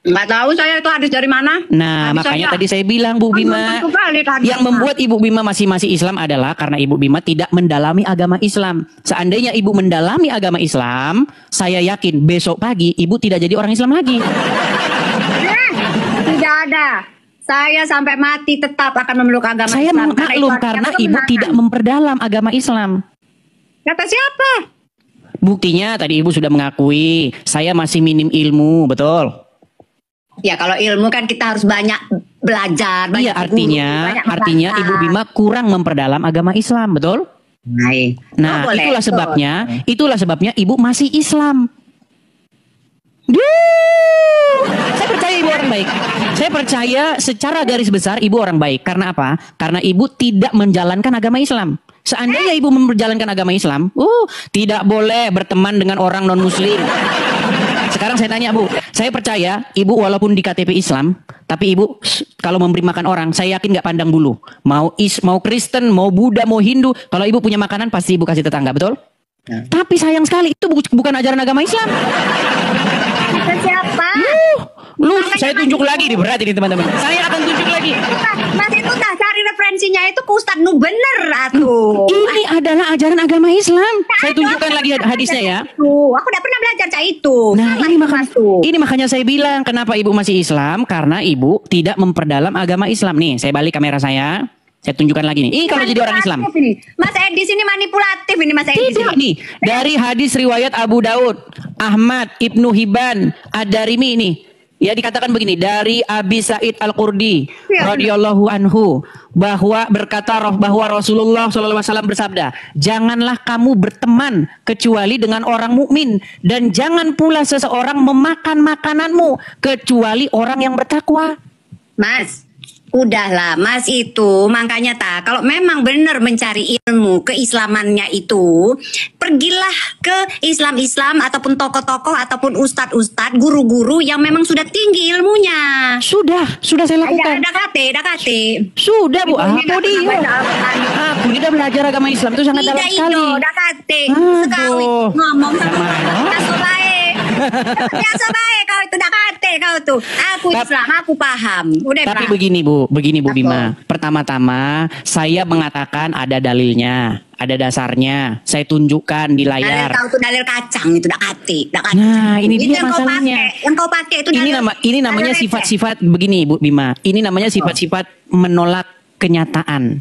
F: Nggak tahu saya itu hadis dari mana.
B: Nah, makanya tadi saya bilang, Bu Bima, yang membuat Ibu Bima masih Islam adalah karena Ibu Bima tidak mendalami agama Islam. Seandainya Ibu mendalami agama Islam, saya yakin besok pagi Ibu tidak jadi orang Islam lagi.
F: Tidak ada. Saya sampai mati tetap akan memeluk agama
B: Islam. Saya maklum karena Ibu tidak memperdalam agama Islam.
F: Kata siapa?
B: Buktinya tadi Ibu sudah mengakui saya masih minim ilmu, betul?
F: Ya kalau ilmu kan kita harus banyak belajar.
B: Iya, artinya Ibu Bima kurang memperdalam agama Islam, betul? Nah, itulah sebabnya Ibu masih Islam. Saya percaya Ibu orang baik. Saya percaya secara garis besar Ibu orang baik. Karena apa? Karena Ibu tidak menjalankan agama Islam. Seandainya Ibu menjalankan agama Islam, tidak boleh berteman dengan orang non-muslim. Sekarang saya tanya Bu, saya percaya Ibu walaupun di KTP Islam, tapi Ibu kalau memberi makan orang, saya yakin nggak pandang bulu. Mau Kristen, mau Buddha, mau Hindu, kalau Ibu punya makanan pasti Ibu kasih tetangga, betul? Ya. Tapi sayang sekali itu bukan ajaran agama Islam.
F: Siapa?
B: Lu saya tunjuk lagi nih, berat ini teman-teman. Saya akan tunjuk lagi.
F: Mas itu tak cari referensinya itu ke Ustadz Nu bener atuh.
B: Ini adalah ajaran agama Islam. Saya tunjukkan lagi hadisnya ya.
F: Tuh, aku udah pernah belajar cah itu.
B: Nah,
F: Salah
B: ini makanya saya bilang kenapa ibu masih Islam, karena ibu tidak memperdalam agama Islam. Nih, saya balik kamera saya. Saya tunjukkan lagi nih. Ini kalau jadi orang Islam.
F: Mas Edis ini manipulatif ini Mas Edis.
B: Tidak nih. Dari hadis riwayat Abu Daud, Ahmad, Ibnu Hibban, Ad-Darimi ini. Ya dikatakan begini, dari Abi Sa'id Al-Qurdi radhiyallahu anhu bahwa bahwa Rasulullah SAW bersabda, janganlah kamu berteman kecuali dengan orang mukmin dan jangan pula seseorang memakan makananmu kecuali orang yang bertakwa.
F: Mas, udahlah Mas itu makanya kalau memang benar mencari ilmu keislamannya itu, pergilah ke Islam ataupun tokoh-tokoh ataupun ustadz-ustadz, guru-guru yang memang sudah tinggi ilmunya.
B: Sudah saya lakukan.
F: Ada KT.
B: Sudah Bu, aku ini udah belajar agama Islam itu sangat dalam sekali.
F: Udah KT sekali ngomong sama biasa baik kau itu udah KT kau tuh. Aku Islam, aku paham. Udah.
B: Tapi begini Bu Bima. Pertama-tama saya mengatakan ada dalilnya, ada dasarnya. Saya tunjukkan di layar.
F: Dalil kau tuh dalil kacang itu udah KT.
B: Nah, ini dia masalahnya.
F: Yang kau pakai itu
B: ini namanya sifat-sifat begini Bu Bima. Ini namanya sifat-sifat menolak kenyataan.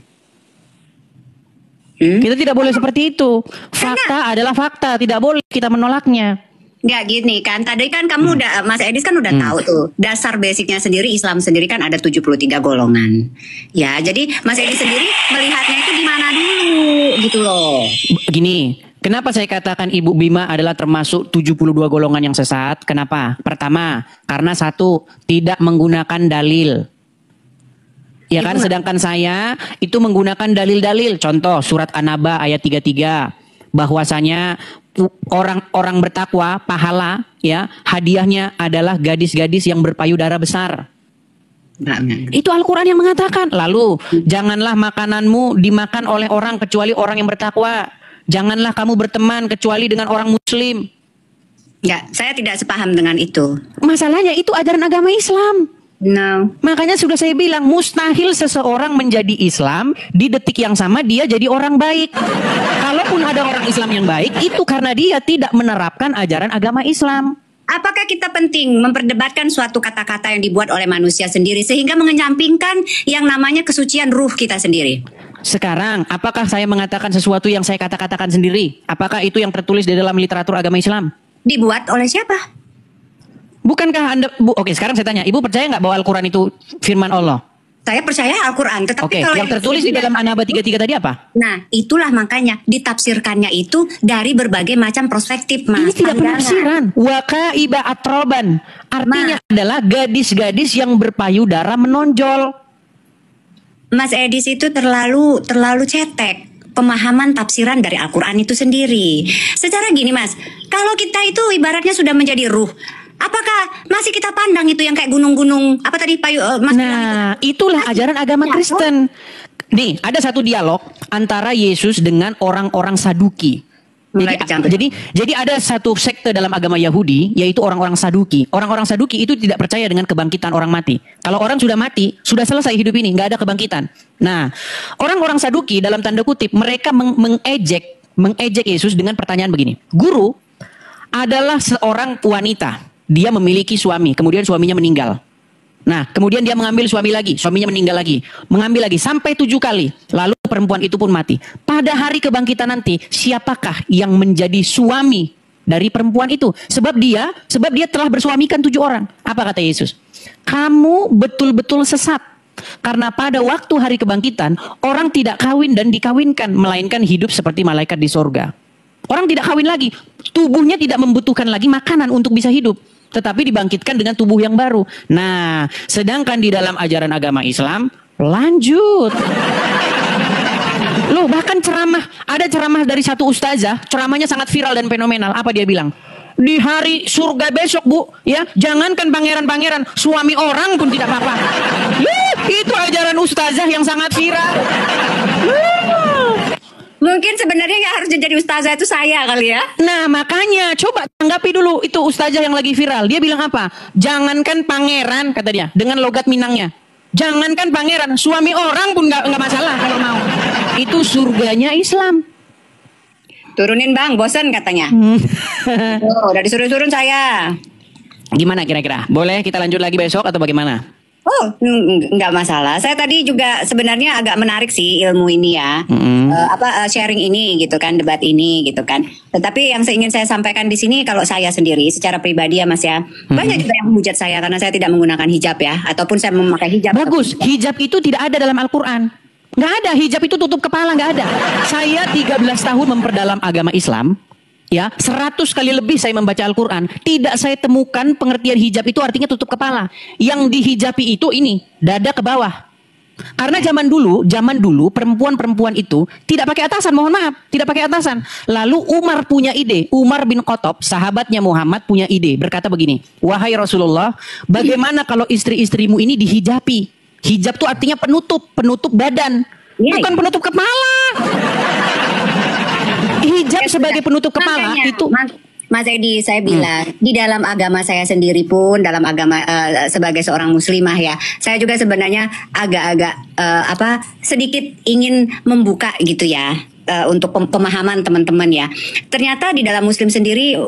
B: Kita tidak boleh seperti itu. Fakta adalah fakta, tidak boleh kita menolaknya.
F: Nggak gini kan, tadi kan kamu udah, Mas Edis kan udah tahu tuh, dasar basicnya sendiri, Islam sendiri kan ada 73 golongan. Ya, jadi Mas Edis sendiri melihatnya itu di mana dulu gitu loh.
B: Gini, kenapa saya katakan Ibu Bima adalah termasuk 72 golongan yang sesat? Kenapa? Pertama, karena satu, tidak menggunakan dalil. Ya kan, sedangkan saya itu menggunakan dalil-dalil. Contoh, surat An-Naba ayat 33. Bahwasanya orang bertakwa pahala ya hadiahnya adalah gadis-gadis yang berpayudara besar. Itu Al-Quran yang mengatakan. Lalu janganlah makananmu dimakan oleh orang kecuali orang yang bertakwa. Janganlah kamu berteman kecuali dengan orang muslim.
F: Ya, saya tidak sepaham dengan itu.
B: Masalahnya itu ajaran agama Islam.
F: No.
B: Makanya sudah saya bilang mustahil seseorang menjadi Islam di detik yang sama dia jadi orang baik. Kalaupun ada orang Islam yang baik itu karena dia tidak menerapkan ajaran agama Islam.
F: Apakah kita penting memperdebatkan suatu kata-kata yang dibuat oleh manusia sendiri sehingga mengenyampingkan yang namanya kesucian ruh kita sendiri?
B: Sekarang, apakah saya mengatakan sesuatu yang saya katakan sendiri? Apakah itu yang tertulis di dalam literatur agama Islam?
F: Dibuat oleh siapa?
B: Bukankah Anda... Oke, sekarang saya tanya. Ibu percaya nggak bahwa Al-Quran itu firman Allah?
F: Saya percaya Al-Quran. Tetapi kalau
B: yang tertulis di dalam An-Naba 33 tadi apa?
F: Nah, itulah makanya ditafsirkannya itu dari berbagai macam perspektif, Mas.
B: Ini tidak penafsiran. Wakaiba atroban. Artinya adalah gadis-gadis yang berpayudara menonjol.
F: Mas Edis itu terlalu cetek pemahaman tafsiran dari Al-Quran itu sendiri. Secara gini, Mas, kalau kita itu ibaratnya sudah menjadi ruh, apakah masih kita pandang itu yang kayak gunung-gunung apa tadi Mas?
B: Nah, itulah ajaran agama Kristen. Nih, ada satu dialog antara Yesus dengan orang-orang Saduki. Jadi ada satu sekte dalam agama Yahudi yaitu orang-orang Saduki. Orang-orang Saduki itu tidak percaya dengan kebangkitan orang mati. Kalau orang sudah mati, sudah selesai hidup ini, nggak ada kebangkitan. Nah, orang-orang Saduki dalam tanda kutip mereka mengejek Yesus dengan pertanyaan begini. Guru adalah seorang wanita. Dia memiliki suami, kemudian suaminya meninggal. Nah, kemudian dia mengambil suami lagi, suaminya meninggal lagi, mengambil lagi sampai 7 kali. Lalu perempuan itu pun mati. Pada hari kebangkitan nanti, siapakah yang menjadi suami dari perempuan itu? Sebab dia telah bersuamikan 7 orang. Apa kata Yesus? Kamu betul-betul sesat. Karena pada waktu hari kebangkitan, orang tidak kawin dan dikawinkan, melainkan hidup seperti malaikat di sorga. Orang tidak kawin lagi, tubuhnya tidak membutuhkan lagi makanan untuk bisa hidup, tetapi dibangkitkan dengan tubuh yang baru. Nah, sedangkan di dalam ajaran agama Islam, lanjut. Loh, bahkan ada ceramah dari satu ustazah, ceramahnya sangat viral dan fenomenal. Apa dia bilang? Di hari surga besok, Bu, ya, jangankan pangeran-pangeran, suami orang pun tidak apa-apa. Itu ajaran ustazah yang sangat viral.
F: Mungkin mungkin sebenarnya yang harus jadi ustazah itu saya kali ya.
B: Nah makanya coba tanggapi dulu itu ustazah yang lagi viral. Dia bilang apa? Jangankan pangeran, kata dia, dengan logat Minangnya. Jangankan pangeran, suami orang pun nggak masalah kalau mau. Itu surganya Islam.
F: Turunin bang, bosen katanya. Udah disuruh-suruh saya.
B: Gimana kira-kira? Boleh kita lanjut lagi besok atau bagaimana?
F: Oh, nggak masalah. Saya tadi juga sebenarnya agak menarik sih ilmu ini ya, sharing ini gitu kan, debat ini gitu kan. Tetapi yang ingin saya sampaikan di sini, kalau saya sendiri secara pribadi ya Mas ya, banyak juga yang menghujat saya karena saya tidak menggunakan hijab ya, ataupun saya memakai hijab.
B: Bagus, hijab itu tidak ada dalam Al-Quran. Nggak ada, hijab itu tutup kepala, nggak ada. Saya 13 tahun memperdalam agama Islam. Ya, 100 kali lebih saya membaca Al-Quran. Tidak saya temukan pengertian hijab itu artinya tutup kepala. Yang dihijabi itu ini, dada ke bawah. Karena zaman dulu perempuan-perempuan itu tidak pakai atasan, mohon maaf, tidak pakai atasan. Lalu Umar punya ide, Umar bin Khattab, sahabatnya Muhammad punya ide, berkata begini, wahai Rasulullah, bagaimana kalau istri-istrimu ini dihijabi? Hijab itu artinya penutup badan, bukan penutup kepala. Hijab sebagai penutup kepala itu.
F: Mas Edi, saya bilang di dalam agama saya sendiri pun, dalam agama sebagai seorang muslimah ya, saya juga sebenarnya agak-agak sedikit ingin membuka gitu ya untuk pemahaman teman-teman ya. Ternyata di dalam Muslim sendiri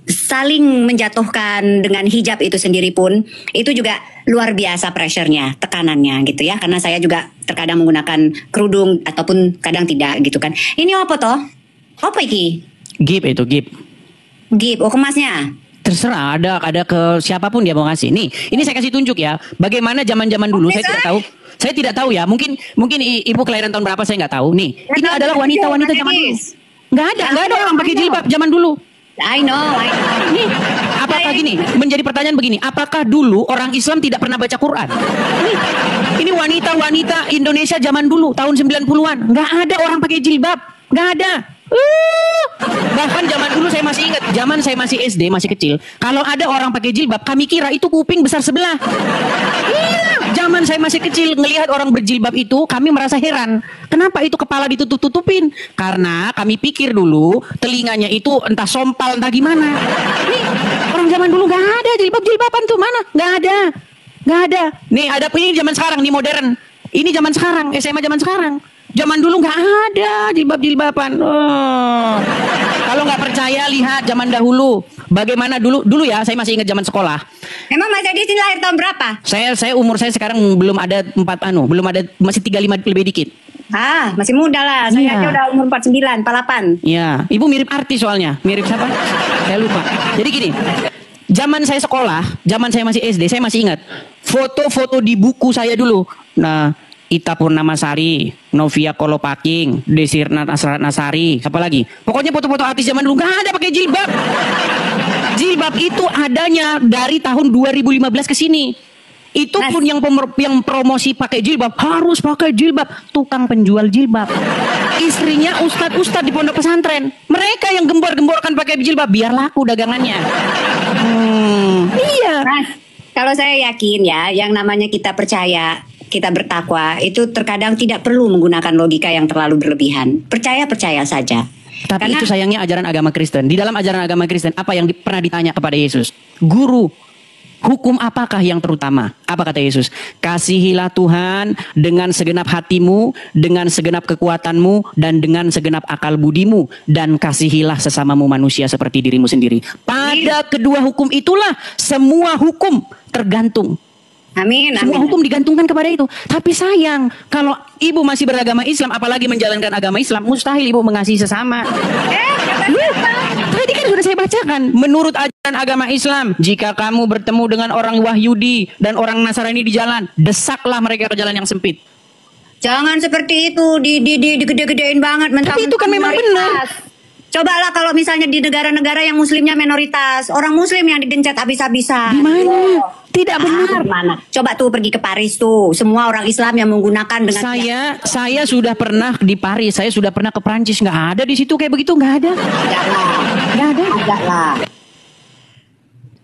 F: saling menjatuhkan dengan hijab itu sendiri pun itu juga luar biasa pressure-nya, tekanannya gitu ya. Karena saya juga terkadang menggunakan kerudung ataupun kadang tidak gitu kan. Ini apa toh? Apa iki?
B: Gip itu, gip.
F: Gip, oh kemasnya?
B: Terserah, ada ke siapapun dia mau ngasih. Nih, ini saya kasih tunjuk ya. Bagaimana zaman-zaman dulu, saya tidak tahu. Saya tidak tahu ya. Mungkin ibu kelahiran tahun berapa saya nggak tahu. Nih, ini adalah wanita-wanita zaman dulu. Nggak ada orang pakai jilbab zaman dulu.
F: I know.
B: Nih, apakah gini? Menjadi pertanyaan begini, apakah dulu orang Islam tidak pernah baca Quran? Ini wanita-wanita Indonesia zaman dulu, tahun 90-an. Nggak ada orang pakai jilbab. Nggak ada. Bahkan zaman dulu saya masih ingat, zaman saya masih SD, masih kecil, kalau ada orang pakai jilbab, kami kira itu kuping besar sebelah. Zaman saya masih kecil, ngelihat orang berjilbab itu, kami merasa heran. Kenapa itu kepala ditutup-tutupin? Karena kami pikir dulu, telinganya itu entah sompal, entah gimana. Nih, orang zaman dulu nggak ada jilbab-jilbaban tuh, mana? Nggak ada. Nih, ada ini zaman sekarang, nih modern. Ini zaman sekarang, SMA zaman sekarang. Zaman dulu nggak ada jilbab-jilbaban. Kalau nggak percaya lihat zaman dahulu. Bagaimana dulu ya, saya masih ingat zaman sekolah.
F: Emang Mas Edi sini lahir tahun berapa?
B: Saya umur saya sekarang belum ada masih 35 lebih dikit.
F: Masih muda lah. Saya aja udah umur 49, 48.
B: Iya, ibu mirip artis soalnya. Mirip siapa? Saya lupa. Jadi gini, zaman saya sekolah, zaman saya masih SD, saya masih ingat foto-foto di buku saya dulu. Nah, Ita Purnamasari, Novia Kolopaking, Desir Nasari, siapa lagi? Pokoknya foto-foto artis zaman dulu nggak ada pakai jilbab. Jilbab itu adanya dari tahun 2015 ke sini. Itu pun yang promosi pakai jilbab harus pakai jilbab, tukang penjual jilbab. Istrinya ustadz di pondok pesantren. Mereka yang gembor-gemborkan pakai jilbab biar laku dagangannya. Iya.
F: Mas, kalau saya yakin ya, yang namanya kita percaya, kita bertakwa, itu terkadang tidak perlu menggunakan logika yang terlalu berlebihan. Percaya saja.
B: Tapi karena itu sayangnya ajaran agama Kristen. Di dalam ajaran agama Kristen, apa yang pernah ditanya kepada Yesus? Guru, hukum apakah yang terutama? Apa kata Yesus? Kasihilah Tuhan dengan segenap hatimu, dengan segenap kekuatanmu, dan dengan segenap akal budimu. Dan kasihilah sesamamu manusia seperti dirimu sendiri. Pada kedua hukum itulah semua hukum tergantung.
F: Amin.
B: Semua hukum digantungkan kepada itu. Tapi sayang, kalau ibu masih beragama Islam, apalagi menjalankan agama Islam, mustahil ibu mengasihi sesama. Tadi kan sudah saya bacakan. Menurut ajaran agama Islam, jika kamu bertemu dengan orang Wahyudi dan orang Nasrani di jalan, desaklah mereka ke jalan yang sempit.
F: Jangan seperti itu, digede-gedein banget.
B: Tapi itu kan memang benar.
F: Cobalah kalau misalnya di negara-negara yang muslimnya minoritas, orang muslim yang digencet habis-habisan.
B: Di mana? Tidak benar.
F: Mana? Coba tuh pergi ke Paris tuh, semua orang Islam yang menggunakan dengan
B: saya sudah pernah di Paris, saya sudah pernah ke Prancis, nggak ada di situ kayak begitu, nggak ada. Nggak ada.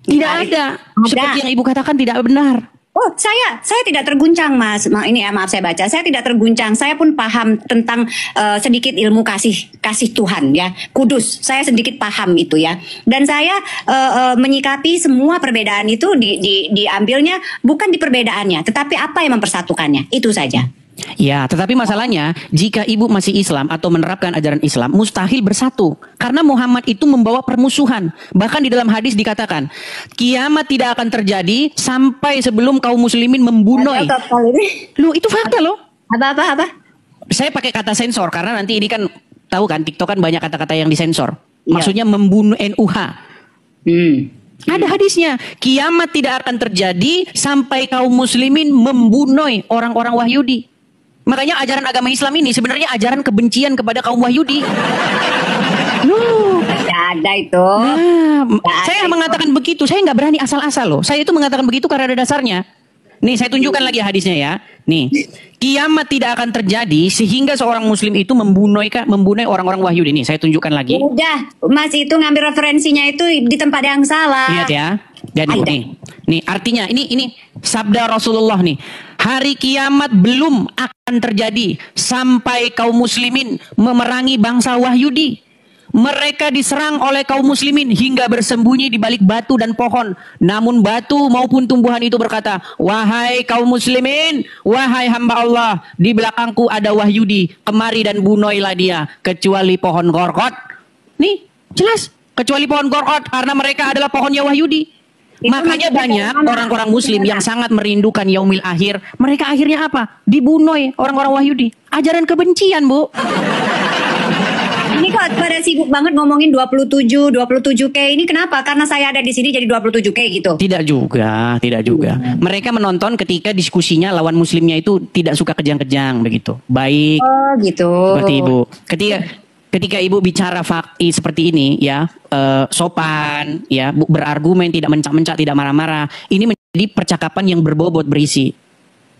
B: Tidak ada. Seperti yang ibu katakan tidak benar.
F: Oh, saya tidak terguncang, Mas. Ini ya, maaf saya baca. Saya tidak terguncang. Saya pun paham tentang sedikit ilmu kasih Tuhan ya. Kudus. Saya sedikit paham itu ya. Dan saya menyikapi semua perbedaan itu diambilnya bukan di perbedaannya, tetapi apa yang mempersatukannya. Itu saja.
B: Ya, tetapi masalahnya jika ibu masih Islam atau menerapkan ajaran Islam, mustahil bersatu. Karena Muhammad itu membawa permusuhan. Bahkan di dalam hadis dikatakan, kiamat tidak akan terjadi sampai sebelum kaum muslimin membunuh. Loh, itu fakta loh.
F: Apa?
B: Saya pakai kata sensor karena nanti ini kan tahu kan TikTok kan banyak kata-kata yang disensor.
F: Iya.
B: Maksudnya membunuh NUH. Ada hadisnya, kiamat tidak akan terjadi sampai kaum muslimin membunuh orang-orang Wahyudi. Makanya ajaran agama Islam ini sebenarnya ajaran kebencian kepada kaum Wahyudi. Loh,
F: Tidak ada itu.
B: Saya mengatakan begitu, saya nggak berani asal-asal loh. Saya itu mengatakan begitu karena ada dasarnya. Nih, saya tunjukkan lagi hadisnya ya. Nih, kiamat tidak akan terjadi sehingga seorang muslim itu membunuh orang-orang Wahyudi. Nih, saya tunjukkan lagi.
F: Udah, Mas itu ngambil referensinya itu di tempat yang salah.
B: Lihat ya. Jadi nih artinya ini sabda Rasulullah nih. Hari kiamat belum akan terjadi sampai kaum muslimin memerangi bangsa Wahyudi. Mereka diserang oleh kaum muslimin hingga bersembunyi di balik batu dan pohon. Namun batu maupun tumbuhan itu berkata, wahai kaum muslimin, wahai hamba Allah, di belakangku ada Wahyudi, kemari dan bunuhlah dia, kecuali pohon gorkot. Nih, jelas, kecuali pohon gorkot, karena mereka adalah pohonnya Wahyudi. Makanya banyak orang-orang muslim yang sangat merindukan yaumil akhir. Mereka akhirnya apa? Dibunuh orang-orang Wahyudi. Ajaran kebencian, Bu.
F: Ini kok pada sibuk banget ngomongin 27K ini kenapa? Karena saya ada di sini jadi 27K gitu.
B: Tidak juga. Mereka menonton ketika diskusinya lawan muslimnya itu tidak suka kejang-kejang begitu. Baik.
F: Oh, gitu.
B: Seperti Ibu. Ketika Ibu bicara fakti seperti ini ya, sopan ya, berargumen, tidak mencak-mencak, tidak marah-marah. Ini menjadi percakapan yang berbobot, berisi.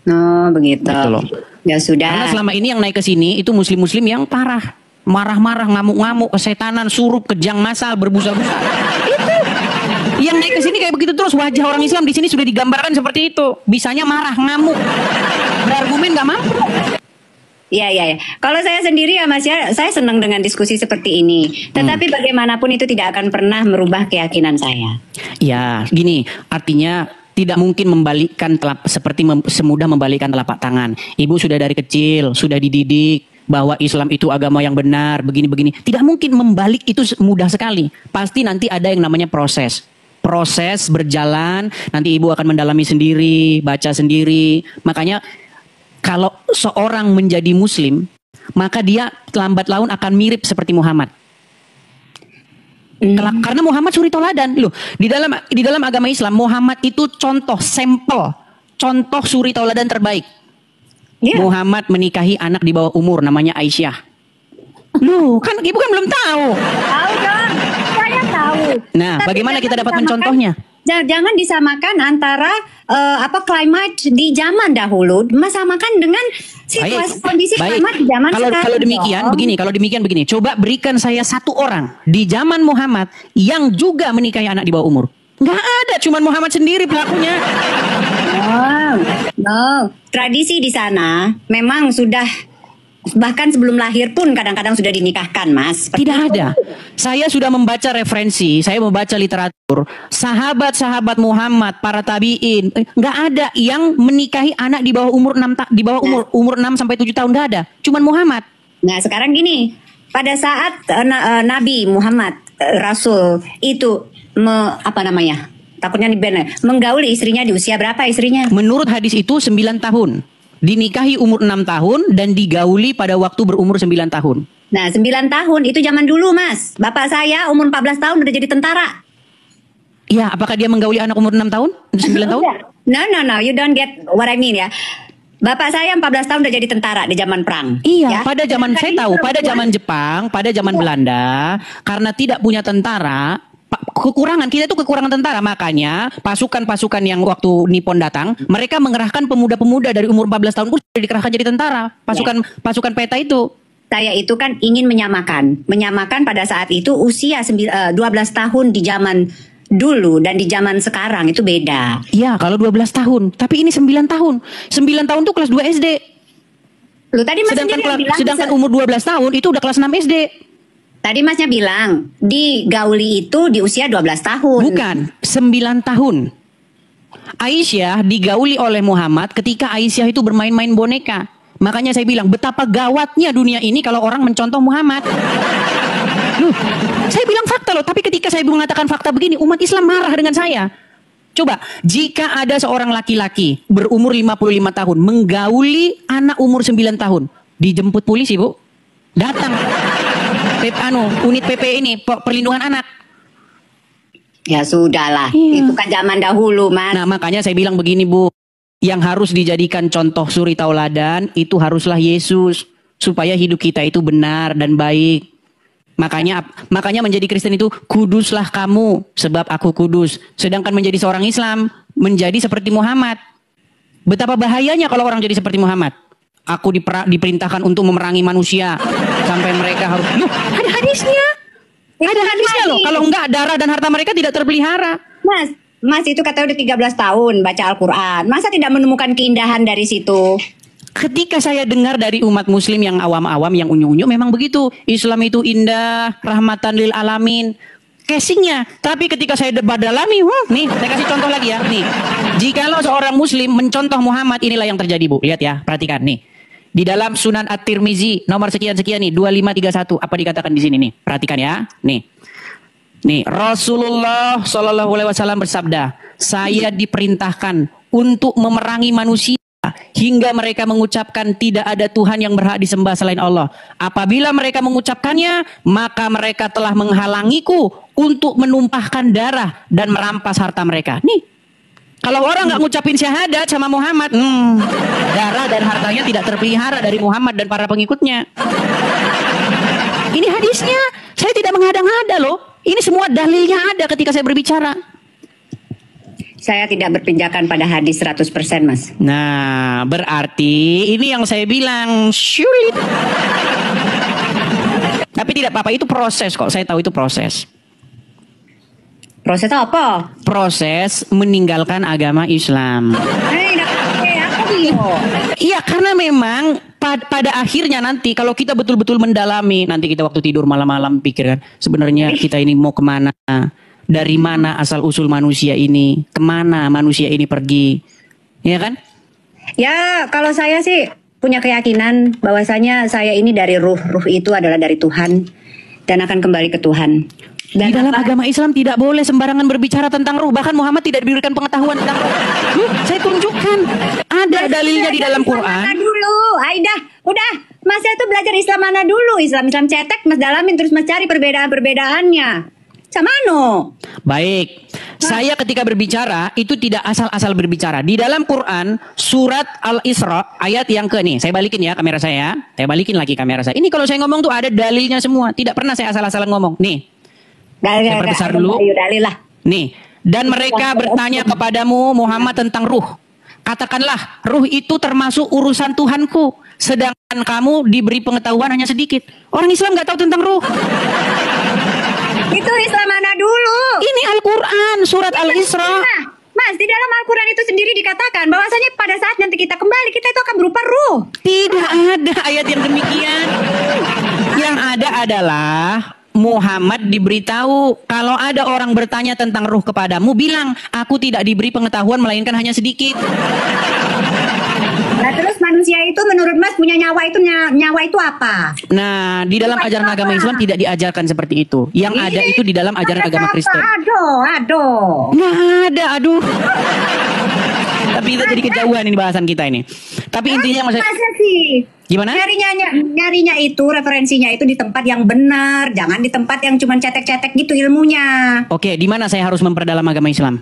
F: Oh, begitu.
B: Gitu loh.
F: Ya sudah.
B: Karena selama ini yang naik ke sini itu muslim-muslim yang parah. Marah-marah, ngamuk-ngamuk, kesetanan, surup, kejang masal, berbusa-busa. Itu. Yang naik ke sini kayak begitu terus. Wajah orang Islam di sini sudah digambarkan seperti itu. Bisanya marah, ngamuk. Berargumen nggak mampu.
F: Iya. Kalau saya sendiri ya Mas ya, saya senang dengan diskusi seperti ini. Tetapi bagaimanapun itu tidak akan pernah merubah keyakinan saya.
B: Ya, gini, artinya tidak mungkin membalikkan semudah membalikkan telapak tangan. Ibu sudah dari kecil, sudah dididik bahwa Islam itu agama yang benar, begini-begini. Tidak mungkin membalik itu mudah sekali. Pasti nanti ada yang namanya proses. Proses berjalan, nanti ibu akan mendalami sendiri, baca sendiri. Makanya kalau seorang menjadi muslim, maka dia lambat laun akan mirip seperti Muhammad. Karena Muhammad suri toladan. Loh, di dalam agama Islam Muhammad itu contoh, sampel, contoh suri toladan terbaik. Yeah. Muhammad menikahi anak di bawah umur namanya Aisyah. Loh, kan ibu kan belum tahu.
F: Tahu dong, saya tahu.
B: Nah, tapi bagaimana kita dapat mencontohnya?
F: Jangan disamakan antara climate di zaman dahulu, samakan dengan situasi kondisi climate di zaman sekarang.
B: Kalau demikian begini, coba berikan saya satu orang di zaman Muhammad yang juga menikahi anak di bawah umur. Nggak ada, cuma Muhammad sendiri pelakunya.
F: No. Tradisi di sana memang sudah, bahkan sebelum lahir pun kadang-kadang sudah dinikahkan, Mas.
B: Tidak ada. Saya sudah membaca referensi, saya membaca literatur. Sahabat-sahabat Muhammad, para tabiin, nggak ada yang menikahi anak di bawah umur 6 sampai 7 tahun, nggak ada. Cuman Muhammad.
F: Nah, sekarang gini, pada saat Nabi Muhammad Rasul itu takutnya menggauli istrinya di usia berapa istrinya?
B: Menurut hadis itu 9 tahun. Dinikahi umur 6 tahun dan digauli pada waktu berumur 9 tahun.
F: Nah, 9 tahun itu zaman dulu, Mas. Bapak saya umur 14 tahun udah jadi tentara.
B: Ya, apakah dia menggauli anak umur 6 tahun? 9 tahun?
F: No, you don't get what I mean ya. Bapak saya 14 tahun udah jadi tentara di zaman perang.
B: Iya, ya? Pada zaman saya tahu, pada zaman Jepang, pada zaman Belanda, karena tidak punya tentara, kita itu kekurangan tentara, makanya pasukan-pasukan yang waktu Nippon datang, mereka mengerahkan pemuda-pemuda dari umur 14 tahun pun sudah dikerahkan jadi tentara. Pasukan peta itu.
F: Saya itu kan ingin menyamakan pada saat itu usia 12 tahun di dulu dan di zaman sekarang itu beda.
B: Iya, kalau 12 tahun. Tapi ini 9 tahun. 9 tahun tuh kelas 2 SD.
F: Lu tadi Mas sendiri yang bilang
B: Sedangkan umur 12 tahun itu udah kelas 6 SD.
F: Tadi Masnya bilang digauli itu di usia 12 tahun.
B: Bukan, 9 tahun. Aisyah digauli oleh Muhammad ketika Aisyah itu bermain-main boneka. Makanya saya bilang betapa gawatnya dunia ini kalau orang mencontoh Muhammad. Loh, saya bilang fakta loh, tapi ketika saya mengatakan fakta begini, umat Islam marah dengan saya. Coba, jika ada seorang laki-laki berumur 55 tahun menggauli anak umur 9 tahun, dijemput polisi, Bu. Datang. Unit PP ini, perlindungan anak.
F: Ya sudahlah,
B: Iya.
F: itu kan zaman dahulu, Mas.
B: Nah, makanya saya bilang begini, Bu. Yang harus dijadikan contoh suri tauladan itu haruslah Yesus, supaya hidup kita itu benar dan baik. Makanya menjadi Kristen itu kuduslah kamu sebab aku kudus. Sedangkan menjadi seorang Islam menjadi seperti Muhammad. Betapa bahayanya kalau orang jadi seperti Muhammad. Aku diperintahkan untuk memerangi manusia sampai mereka harus. Loh, ada hadisnya. Ada hadisnya loh. Kalau enggak darah dan harta mereka tidak terpelihara.
F: Mas itu kata udah 13 tahun baca Al-Quran. Masa tidak menemukan keindahan dari situ?
B: Ketika saya dengar dari umat muslim yang awam-awam, yang unyu-unyu, memang begitu. Islam itu indah, rahmatan lil alamin. Casingnya. Tapi ketika saya dalami, nih saya kasih contoh lagi ya. Nih, jikalau seorang muslim mencontoh Muhammad, inilah yang terjadi, Bu. Lihat ya, perhatikan nih. Di dalam Sunan At-Tirmizi nomor sekian-sekian nih, 2531. Apa dikatakan di sini nih? Perhatikan ya. Nih, Rasulullah Shallallahu Alaihi Wasallam bersabda, saya diperintahkan untuk memerangi manusia hingga mereka mengucapkan tidak ada Tuhan yang berhak disembah selain Allah. Apabila mereka mengucapkannya, maka mereka telah menghalangiku untuk menumpahkan darah dan merampas harta mereka. Nih, kalau orang nggak ngucapin syahadat sama Muhammad, darah dan hartanya tidak terpelihara dari Muhammad dan para pengikutnya. Ini hadisnya, saya tidak menghada-ngada loh. Ini semua dalilnya ada ketika saya berbicara.
F: Saya tidak berpijakan pada hadis 100%, Mas.
B: Nah, berarti ini yang saya bilang sulit. Tapi tidak apa-apa, itu proses kok. Saya tahu itu proses.
F: Proses apa?
B: Proses meninggalkan agama Islam. Iya, karena memang pada akhirnya nanti kalau kita betul-betul mendalami, nanti kita waktu tidur malam-malam pikirkan sebenarnya kita ini mau kemana, dari mana asal usul manusia ini, kemana manusia ini pergi, ya kan?
F: Ya, kalau saya sih punya keyakinan bahwasanya saya ini dari ruh itu adalah dari Tuhan dan akan kembali ke Tuhan.
B: Dan di dalam agama Islam tidak boleh sembarangan berbicara tentang ruh. Bahkan Muhammad tidak diberikan pengetahuan tentang ruh. Saya tunjukkan. Ada dalilnya di dalam Quran.
F: Mana dulu, Aidah. Udah, Mas itu belajar Islam mana dulu? Islam cetek, Mas dalamin terus Mas cari perbedaan-perbedaannya. Samano.
B: Baik. Saya ketika berbicara itu tidak asal-asal berbicara. Di dalam Quran surat Al-Isra ayat yang ke nih. Saya balikin ya kamera saya. Saya balikin lagi kamera saya. Ini kalau saya ngomong tuh ada dalilnya semua. Tidak pernah saya asal-asalan ngomong. Nih. Saya perbesar dulu. Nih, dan mereka bertanya kepadamu Muhammad tentang ruh. Katakanlah, ruh itu termasuk urusan Tuhanku, sedangkan kamu diberi pengetahuan hanya sedikit. Orang Islam nggak tahu tentang ruh.
F: Itu Islam mana dulu?
B: Ini Al-Quran, surat Al-Isra.
F: Mas, di dalam Al-Quran itu sendiri dikatakan bahwasanya pada saat nanti kita kembali, kita itu akan berupa ruh.
B: Tidak ada ayat yang demikian. Yang ada adalah Muhammad diberitahu kalau ada orang bertanya tentang ruh kepadamu, bilang aku tidak diberi pengetahuan melainkan hanya sedikit.
F: Nah terus manusia itu menurut Mas punya nyawa itu apa?
B: Nah di dalam ajaran agama Islam tidak diajarkan seperti itu. Yang ada itu di dalam ajaran agama Kristen.
F: Aduh.
B: Nggak ada, aduh. Tapi kita jadi kejauhan ini bahasan kita ini. Tapi intinya
F: masa sih?
B: Gimana?
F: Nyarinya itu referensinya itu di tempat yang benar, jangan di tempat yang cuma cetek-cetek gitu ilmunya.
B: Oke, di mana saya harus memperdalam agama Islam?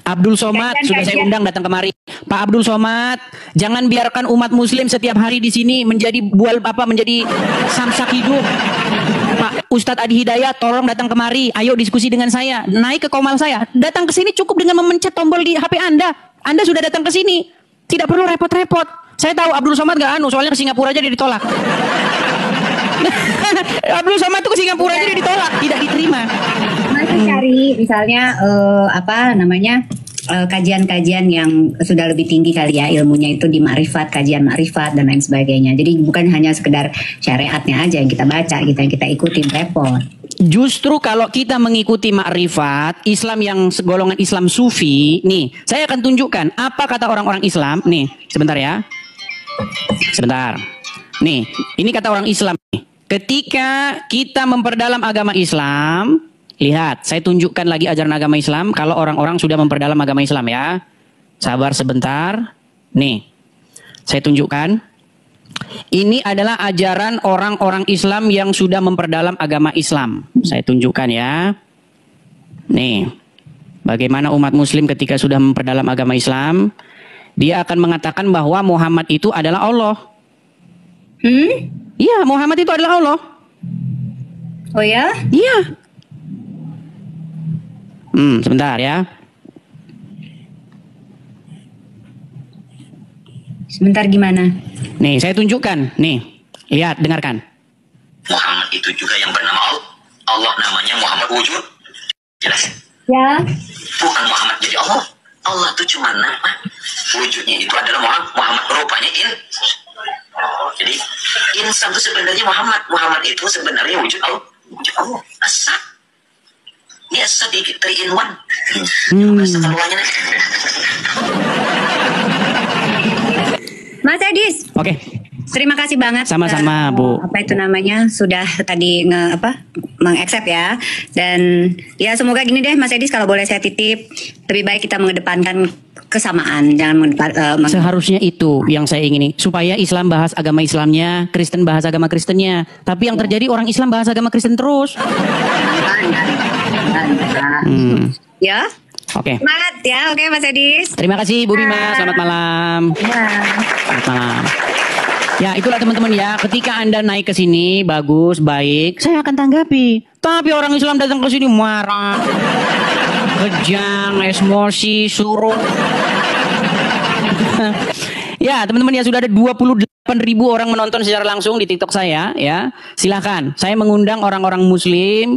B: Abdul Somad sudah saya undang datang kemari. Pak Abdul Somad, jangan biarkan umat Muslim setiap hari di sini menjadi menjadi samsak hidup. Pak Ustadz Adi Hidayat, tolong datang kemari. Ayo diskusi dengan saya. Naik ke komal saya. Datang ke sini cukup dengan memencet tombol di HP Anda. Anda sudah datang ke sini. Tidak perlu repot-repot. Saya tahu Abdul Somad gak soalnya ke Singapura aja dia ditolak. Abdul Somad tuh ke Singapura aja dia ditolak, tidak diterima.
F: Masa cari misalnya apa namanya kajian-kajian yang sudah lebih tinggi kali ya ilmunya itu di makrifat, kajian makrifat dan lain sebagainya. Jadi bukan hanya sekedar syariatnya aja yang kita baca, yang kita ikutin, repot.
B: Justru kalau kita mengikuti makrifat Islam yang golongan Islam Sufi, nih saya akan tunjukkan apa kata orang-orang Islam. Nih sebentar ya, sebentar. Nih ini kata orang Islam. Ketika kita memperdalam agama Islam, lihat, saya tunjukkan lagi ajaran agama Islam kalau orang-orang sudah memperdalam agama Islam ya. Sabar sebentar. Nih, saya tunjukkan. Ini adalah ajaran orang-orang Islam yang sudah memperdalam agama Islam. Saya tunjukkan ya. Nih, bagaimana umat Muslim ketika sudah memperdalam agama Islam, dia akan mengatakan bahwa Muhammad itu adalah Allah. Iya, Muhammad itu adalah Allah.
F: Oh ya?
B: Iya. Sebentar ya.
F: Sebentar gimana?
B: Nih, saya tunjukkan. Nih, lihat, dengarkan.
G: Muhammad itu juga yang bernama Allah. Allah namanya Muhammad wujud. Jelas?
F: Ya.
G: Bukan Muhammad jadi Allah. Allah itu cuma nama. Wujudnya itu adalah Muhammad. Rupanya jadi insan itu sebenarnya Muhammad. Muhammad itu sebenarnya wujud Allah. Wujud Allah. Asal. Ini asal di 3 in 1. Asal keluarnya.
F: Mas Edis.
B: Oke.
F: Terima kasih banget.
B: Sama-sama, Bu.
F: Apa itu namanya? Sudah tadi mengaccept ya. Dan ya semoga gini deh Mas Edis, kalau boleh saya titip, lebih baik kita mengedepankan kesamaan, jangan
B: seharusnya itu yang saya ingini, supaya Islam bahas agama Islamnya, Kristen bahas agama Kristennya. Tapi yang terjadi orang Islam bahas agama Kristen terus.
F: Ya.
B: Oke.
F: Semangat ya. Oke Mas Edis.
B: Terima kasih Bu Bima. Selamat malam. Selamat malam. Ya itulah teman-teman ya. Ketika Anda naik ke sini bagus, baik, saya akan tanggapi. Tapi orang Islam datang ke sini marah, kejang, emosi, suruh. Ya teman-teman ya, sudah ada 28.000 orang menonton secara langsung di TikTok saya ya. Silahkan. Saya mengundang orang-orang Muslim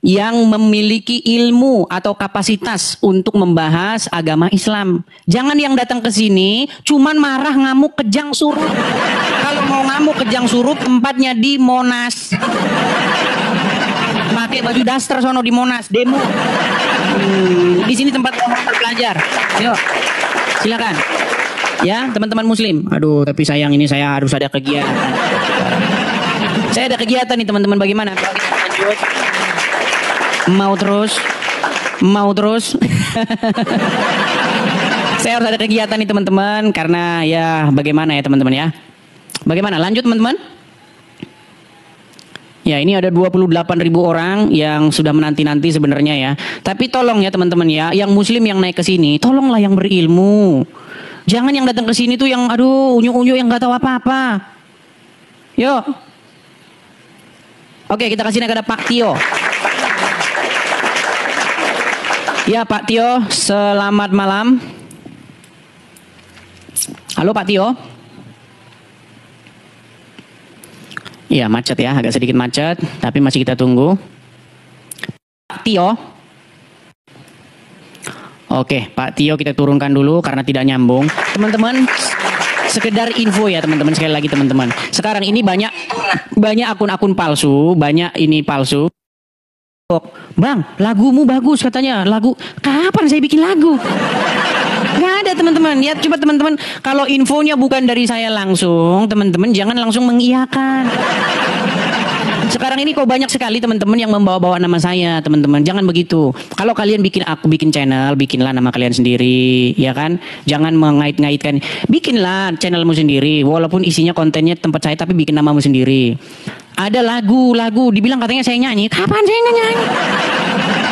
B: yang memiliki ilmu atau kapasitas untuk membahas agama Islam. Jangan yang datang ke sini cuman marah, ngamuk, kejang, suruh. Kalau mau ngamuk, kejang, suruh, tempatnya di Monas. Pakai baju daster sono di Monas, demo. Di sini tempat orang belajar. Yuk, silakan. Ya, teman-teman Muslim. Aduh, tapi sayang ini saya harus ada kegiatan. Saya ada kegiatan nih teman-teman. Bagaimana? Kalau kita lanjut. Mau terus saya harus ada kegiatan nih teman-teman, karena ya bagaimana ya teman-teman ya, bagaimana lanjut teman-teman ya. Ini ada 28.000 orang yang sudah menanti-nanti sebenarnya ya. Tapi tolong ya teman-teman ya, yang Muslim yang naik ke sini tolonglah yang berilmu, jangan yang datang ke sini tuh yang aduh unyu-unyu yang nggak tahu apa-apa. Yuk, oke, kita kasih naik ada Pak Tio. Ya Pak Tio, selamat malam. Halo Pak Tio. Iya macet ya, agak sedikit macet, tapi masih kita tunggu. Pak Tio. Oke, Pak Tio kita turunkan dulu karena tidak nyambung. Teman-teman, sekedar info ya teman-teman, sekali lagi teman-teman. Sekarang ini banyak akun-akun palsu, banyak ini palsu. Bang, lagumu bagus katanya. Lagu, kapan saya bikin lagu? Nggak ada teman-teman. Ya coba teman-teman, kalau infonya bukan dari saya langsung, teman-teman jangan langsung mengiyakan. Sekarang ini kok banyak sekali teman-teman yang membawa-bawa nama saya, teman-teman. Jangan begitu. Kalau kalian bikin channel, bikinlah nama kalian sendiri, ya kan? Jangan mengait-ngaitkan. Bikinlah channelmu sendiri, walaupun isinya kontennya tempat saya, tapi bikin namamu sendiri. Ada lagu, dibilang katanya saya nyanyi. Kapan saya nyanyi?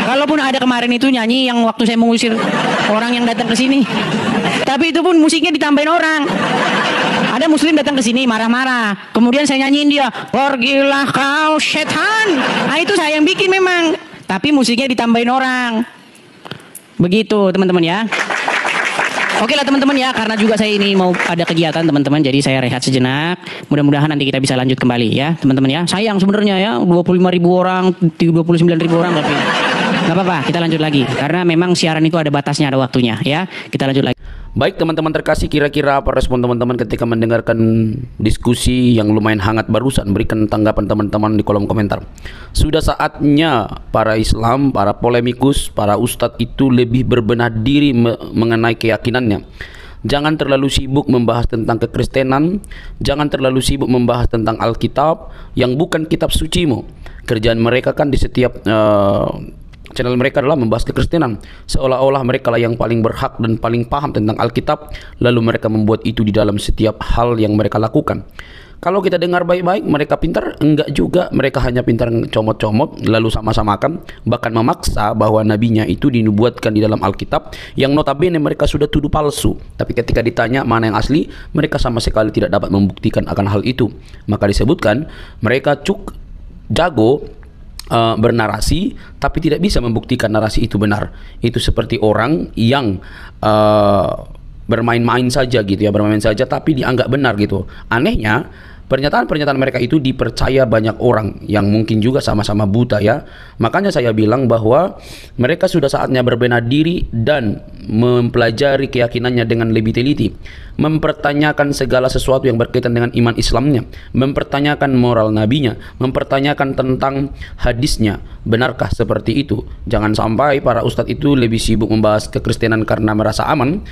B: Kalaupun ada kemarin itu nyanyi yang waktu saya mengusir orang yang datang ke sini. Tapi itu pun musiknya ditambahin orang. Ada Muslim datang ke sini marah-marah. Kemudian saya nyanyiin dia, "Pergilah kau setan." Nah itu saya yang bikin memang. Tapi musiknya ditambahin orang. Begitu teman-teman ya. Oke lah teman-teman ya, karena juga saya ini mau ada kegiatan teman-teman, jadi saya rehat sejenak. Mudah-mudahan nanti kita bisa lanjut kembali ya teman-teman ya. Sayang sebenarnya ya 25.000 orang, 29.000 orang, tapi nggak apa-apa, kita lanjut lagi. Karena memang siaran itu ada batasnya, ada waktunya ya. Kita lanjut lagi.
A: Baik teman-teman terkasih, kira-kira apa respon teman-teman ketika mendengarkan diskusi yang lumayan hangat barusan? Berikan tanggapan teman-teman di kolom komentar. Sudah saatnya para Islam, para polemikus, para ustadz itu lebih berbenah diri mengenai keyakinannya. Jangan terlalu sibuk membahas tentang kekristenan, jangan terlalu sibuk membahas tentang Alkitab yang bukan kitab sucimu. Kerjaan mereka kan di setiap channel mereka adalah membahas kekristenan, seolah-olah mereka lah yang paling berhak dan paling paham tentang Alkitab, lalu mereka membuat itu di dalam setiap hal yang mereka lakukan. Kalau kita dengar baik-baik, mereka pintar? Enggak juga, mereka hanya pintar comot-comot lalu sama-samakan, bahkan memaksa bahwa nabinya itu dinubuatkan di dalam Alkitab yang notabene mereka sudah tuduh palsu. Tapi ketika ditanya mana yang asli, mereka sama sekali tidak dapat membuktikan akan hal itu. Maka disebutkan mereka jago bernarasi tapi tidak bisa membuktikan narasi itu benar. Itu seperti orang yang bermain-main saja gitu ya, bermain saja tapi dianggap benar gitu. Anehnya pernyataan-pernyataan mereka itu dipercaya banyak orang yang mungkin juga sama-sama buta ya. Makanya saya bilang bahwa mereka sudah saatnya berbenah diri dan mempelajari keyakinannya dengan lebih teliti, mempertanyakan segala sesuatu yang berkaitan dengan iman Islamnya, mempertanyakan moral nabinya, mempertanyakan tentang hadisnya. Benarkah seperti itu? Jangan sampai para ustadz itu lebih sibuk membahas kekristenan karena merasa aman,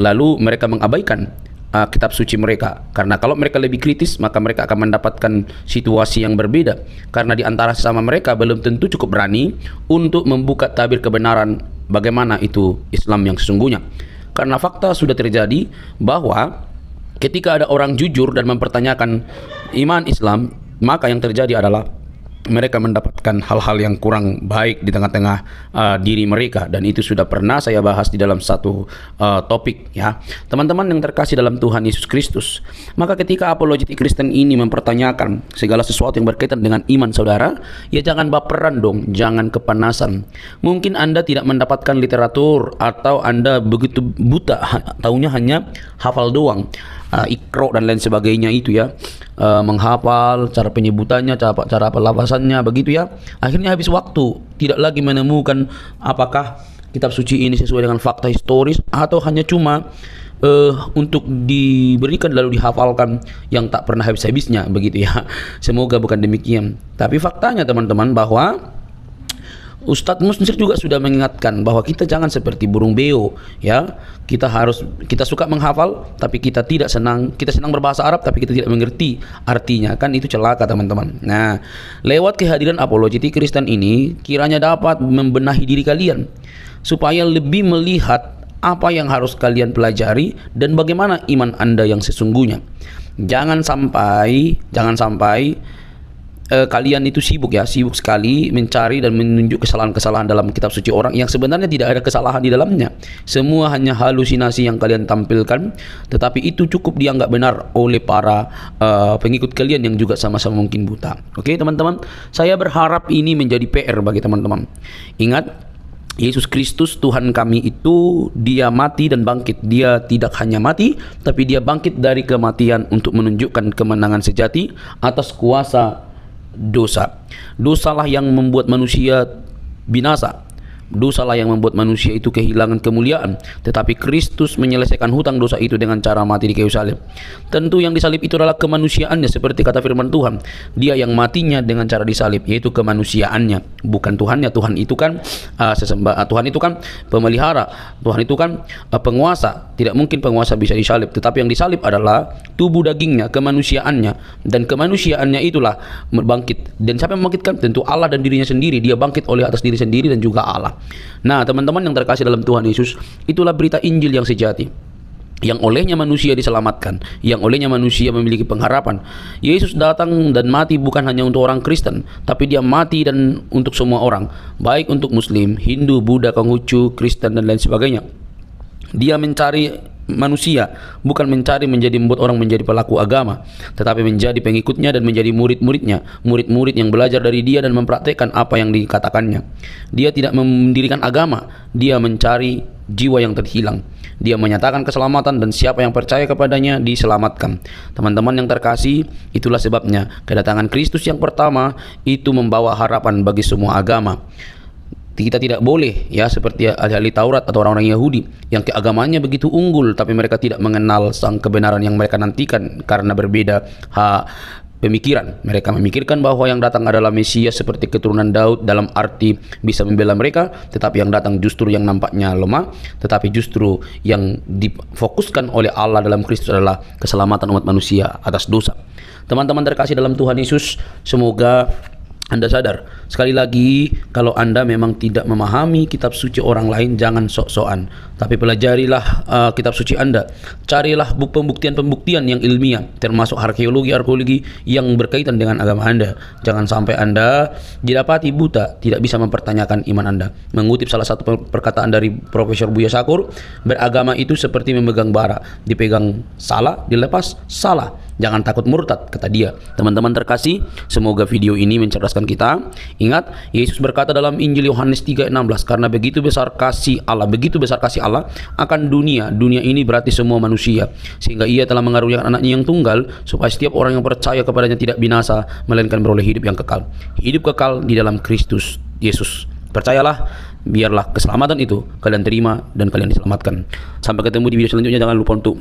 A: lalu mereka mengabaikan kitab suci mereka. Karena kalau mereka lebih kritis, maka mereka akan mendapatkan situasi yang berbeda. Karena di antara sesama mereka belum tentu cukup berani untuk membuka tabir kebenaran bagaimana itu Islam yang sesungguhnya. Karena fakta sudah terjadi bahwa ketika ada orang jujur dan mempertanyakan iman Islam, maka yang terjadi adalah mereka mendapatkan hal-hal yang kurang baik di tengah-tengah diri mereka, dan itu sudah pernah saya bahas di dalam satu topik ya teman-teman yang terkasih dalam Tuhan Yesus Kristus. Maka ketika apologetik Kristen ini mempertanyakan segala sesuatu yang berkaitan dengan iman saudara, ya jangan baperan dong, jangan kepanasan. Mungkin Anda tidak mendapatkan literatur atau Anda begitu buta, taunya hanya hafal doang, ikro dan lain sebagainya itu ya, menghafal cara penyebutannya, cara pelafasannya begitu ya. Akhirnya habis waktu, tidak lagi menemukan apakah kitab suci ini sesuai dengan fakta historis atau hanya cuma untuk diberikan lalu dihafalkan yang tak pernah habis-habisnya begitu ya. Semoga bukan demikian. Tapi faktanya teman-teman bahwa Ustadz Musnir juga sudah mengingatkan bahwa kita jangan seperti burung beo ya. Kita suka menghafal tapi kita senang berbahasa Arab tapi kita tidak mengerti artinya, kan itu celaka teman-teman. Nah, lewat kehadiran apologetik Kristen ini kiranya dapat membenahi diri kalian supaya lebih melihat apa yang harus kalian pelajari dan bagaimana iman Anda yang sesungguhnya. Jangan sampai kalian itu sibuk sekali mencari dan menunjuk kesalahan-kesalahan dalam kitab suci orang yang sebenarnya tidak ada kesalahan di dalamnya. Semua hanya halusinasi yang kalian tampilkan, tetapi itu cukup dianggap benar oleh para pengikut kalian yang juga sama-sama mungkin buta. Oke teman-teman, saya berharap ini menjadi PR bagi teman-teman. Ingat, Yesus Kristus Tuhan kami itu dia mati dan bangkit. Dia tidak hanya mati, tapi dia bangkit dari kematian untuk menunjukkan kemenangan sejati atas kuasa dosa. Dosalah yang membuat manusia binasa. Dosalah yang membuat manusia itu kehilangan kemuliaan. Tetapi Kristus menyelesaikan hutang dosa itu dengan cara mati di kayu salib. Tentu yang disalib itu adalah kemanusiaannya, seperti kata firman Tuhan. Dia yang matinya dengan cara disalib, yaitu kemanusiaannya, bukan Tuhannya. Tuhan itu kan Tuhan itu kan pemelihara. Tuhan itu kan penguasa. Tidak mungkin penguasa bisa disalib. Tetapi yang disalib adalah tubuh dagingnya, kemanusiaannya, dan kemanusiaannya itulah bangkit. Dan siapa yang membangkitkan? Tentu Allah dan dirinya sendiri. Dia bangkit oleh atas diri sendiri dan juga Allah. Nah teman-teman yang terkasih dalam Tuhan Yesus, itulah berita Injil yang sejati, yang olehnya manusia diselamatkan, yang olehnya manusia memiliki pengharapan. Yesus datang dan mati bukan hanya untuk orang Kristen, tapi dia mati dan untuk semua orang, baik untuk Muslim, Hindu, Buddha, Konghucu, Kristen dan lain sebagainya. Dia mencari manusia, bukan mencari membuat orang menjadi pelaku agama, tetapi menjadi pengikutnya dan menjadi murid-muridnya, murid-murid yang belajar dari dia dan mempraktekkan apa yang dikatakannya. Dia tidak mendirikan agama, dia mencari jiwa yang terhilang. Dia menyatakan keselamatan dan siapa yang percaya kepadanya diselamatkan. Teman-teman yang terkasih, itulah sebabnya kedatangan Kristus yang pertama itu membawa harapan bagi semua agama. Kita tidak boleh ya seperti ahli Taurat atau orang-orang Yahudi yang keagamannya begitu unggul tapi mereka tidak mengenal sang kebenaran yang mereka nantikan karena berbeda pemikiran. Mereka memikirkan bahwa yang datang adalah Mesias seperti keturunan Daud dalam arti bisa membela mereka, tetapi yang datang justru yang nampaknya lemah, tetapi justru yang difokuskan oleh Allah dalam Kristus adalah keselamatan umat manusia atas dosa. Teman-teman terkasih dalam Tuhan Yesus, semoga Anda sadar, sekali lagi, kalau Anda memang tidak memahami kitab suci orang lain, jangan sok-sokan. Tapi pelajarilah kitab suci Anda. Carilah pembuktian-pembuktian yang ilmiah, termasuk arkeologi yang berkaitan dengan agama Anda. Jangan sampai Anda didapati buta, tidak bisa mempertanyakan iman Anda. Mengutip salah satu perkataan dari Profesor Buya Sakur, beragama itu seperti memegang bara. Dipegang salah, dilepas salah. Jangan takut murtad, kata dia. Teman-teman terkasih, semoga video ini mencerdaskan kita. Ingat, Yesus berkata dalam Injil Yohanes 3:16, karena begitu besar kasih Allah akan dunia ini berarti semua manusia, sehingga ia telah mengaruniakan anaknya yang tunggal, supaya setiap orang yang percaya kepadanya tidak binasa, melainkan beroleh hidup yang kekal. Hidup kekal di dalam Kristus Yesus. Percayalah, biarlah keselamatan itu kalian terima dan kalian diselamatkan. Sampai ketemu di video selanjutnya. Jangan lupa untuk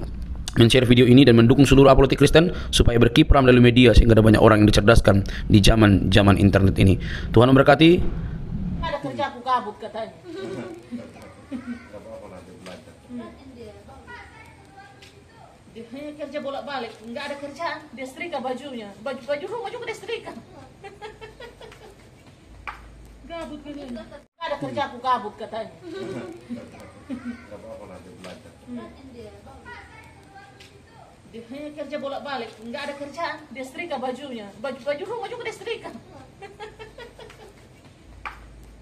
A: men-share video ini dan mendukung seluruh apologetik Kristen supaya berkiprah melalui media sehingga ada banyak orang yang dicerdaskan di zaman internet ini. Tuhan memberkati.
I: Ada kerja aku kabut katanya. Dia hanya kerja bolak-balik, nggak ada kerjaan. Dia setrika bajunya, baju rumah juga dia setrika. Gabut kan ini. Ada kerja aku kabut katanya. Dia hanya kerja bolak-balik, nggak ada kerjaan. Dia setrika bajunya, baju rumah juga dia setrika.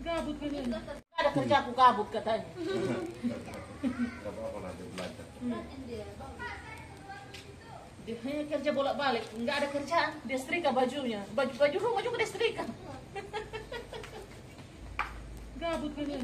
I: Gabut kan ini. Ada kerja aku kabut katanya. Dia hanya kerja bolak-balik, nggak ada kerjaan. Dia setrika bajunya, baju rumah juga dia setrika. Gabut kan ini.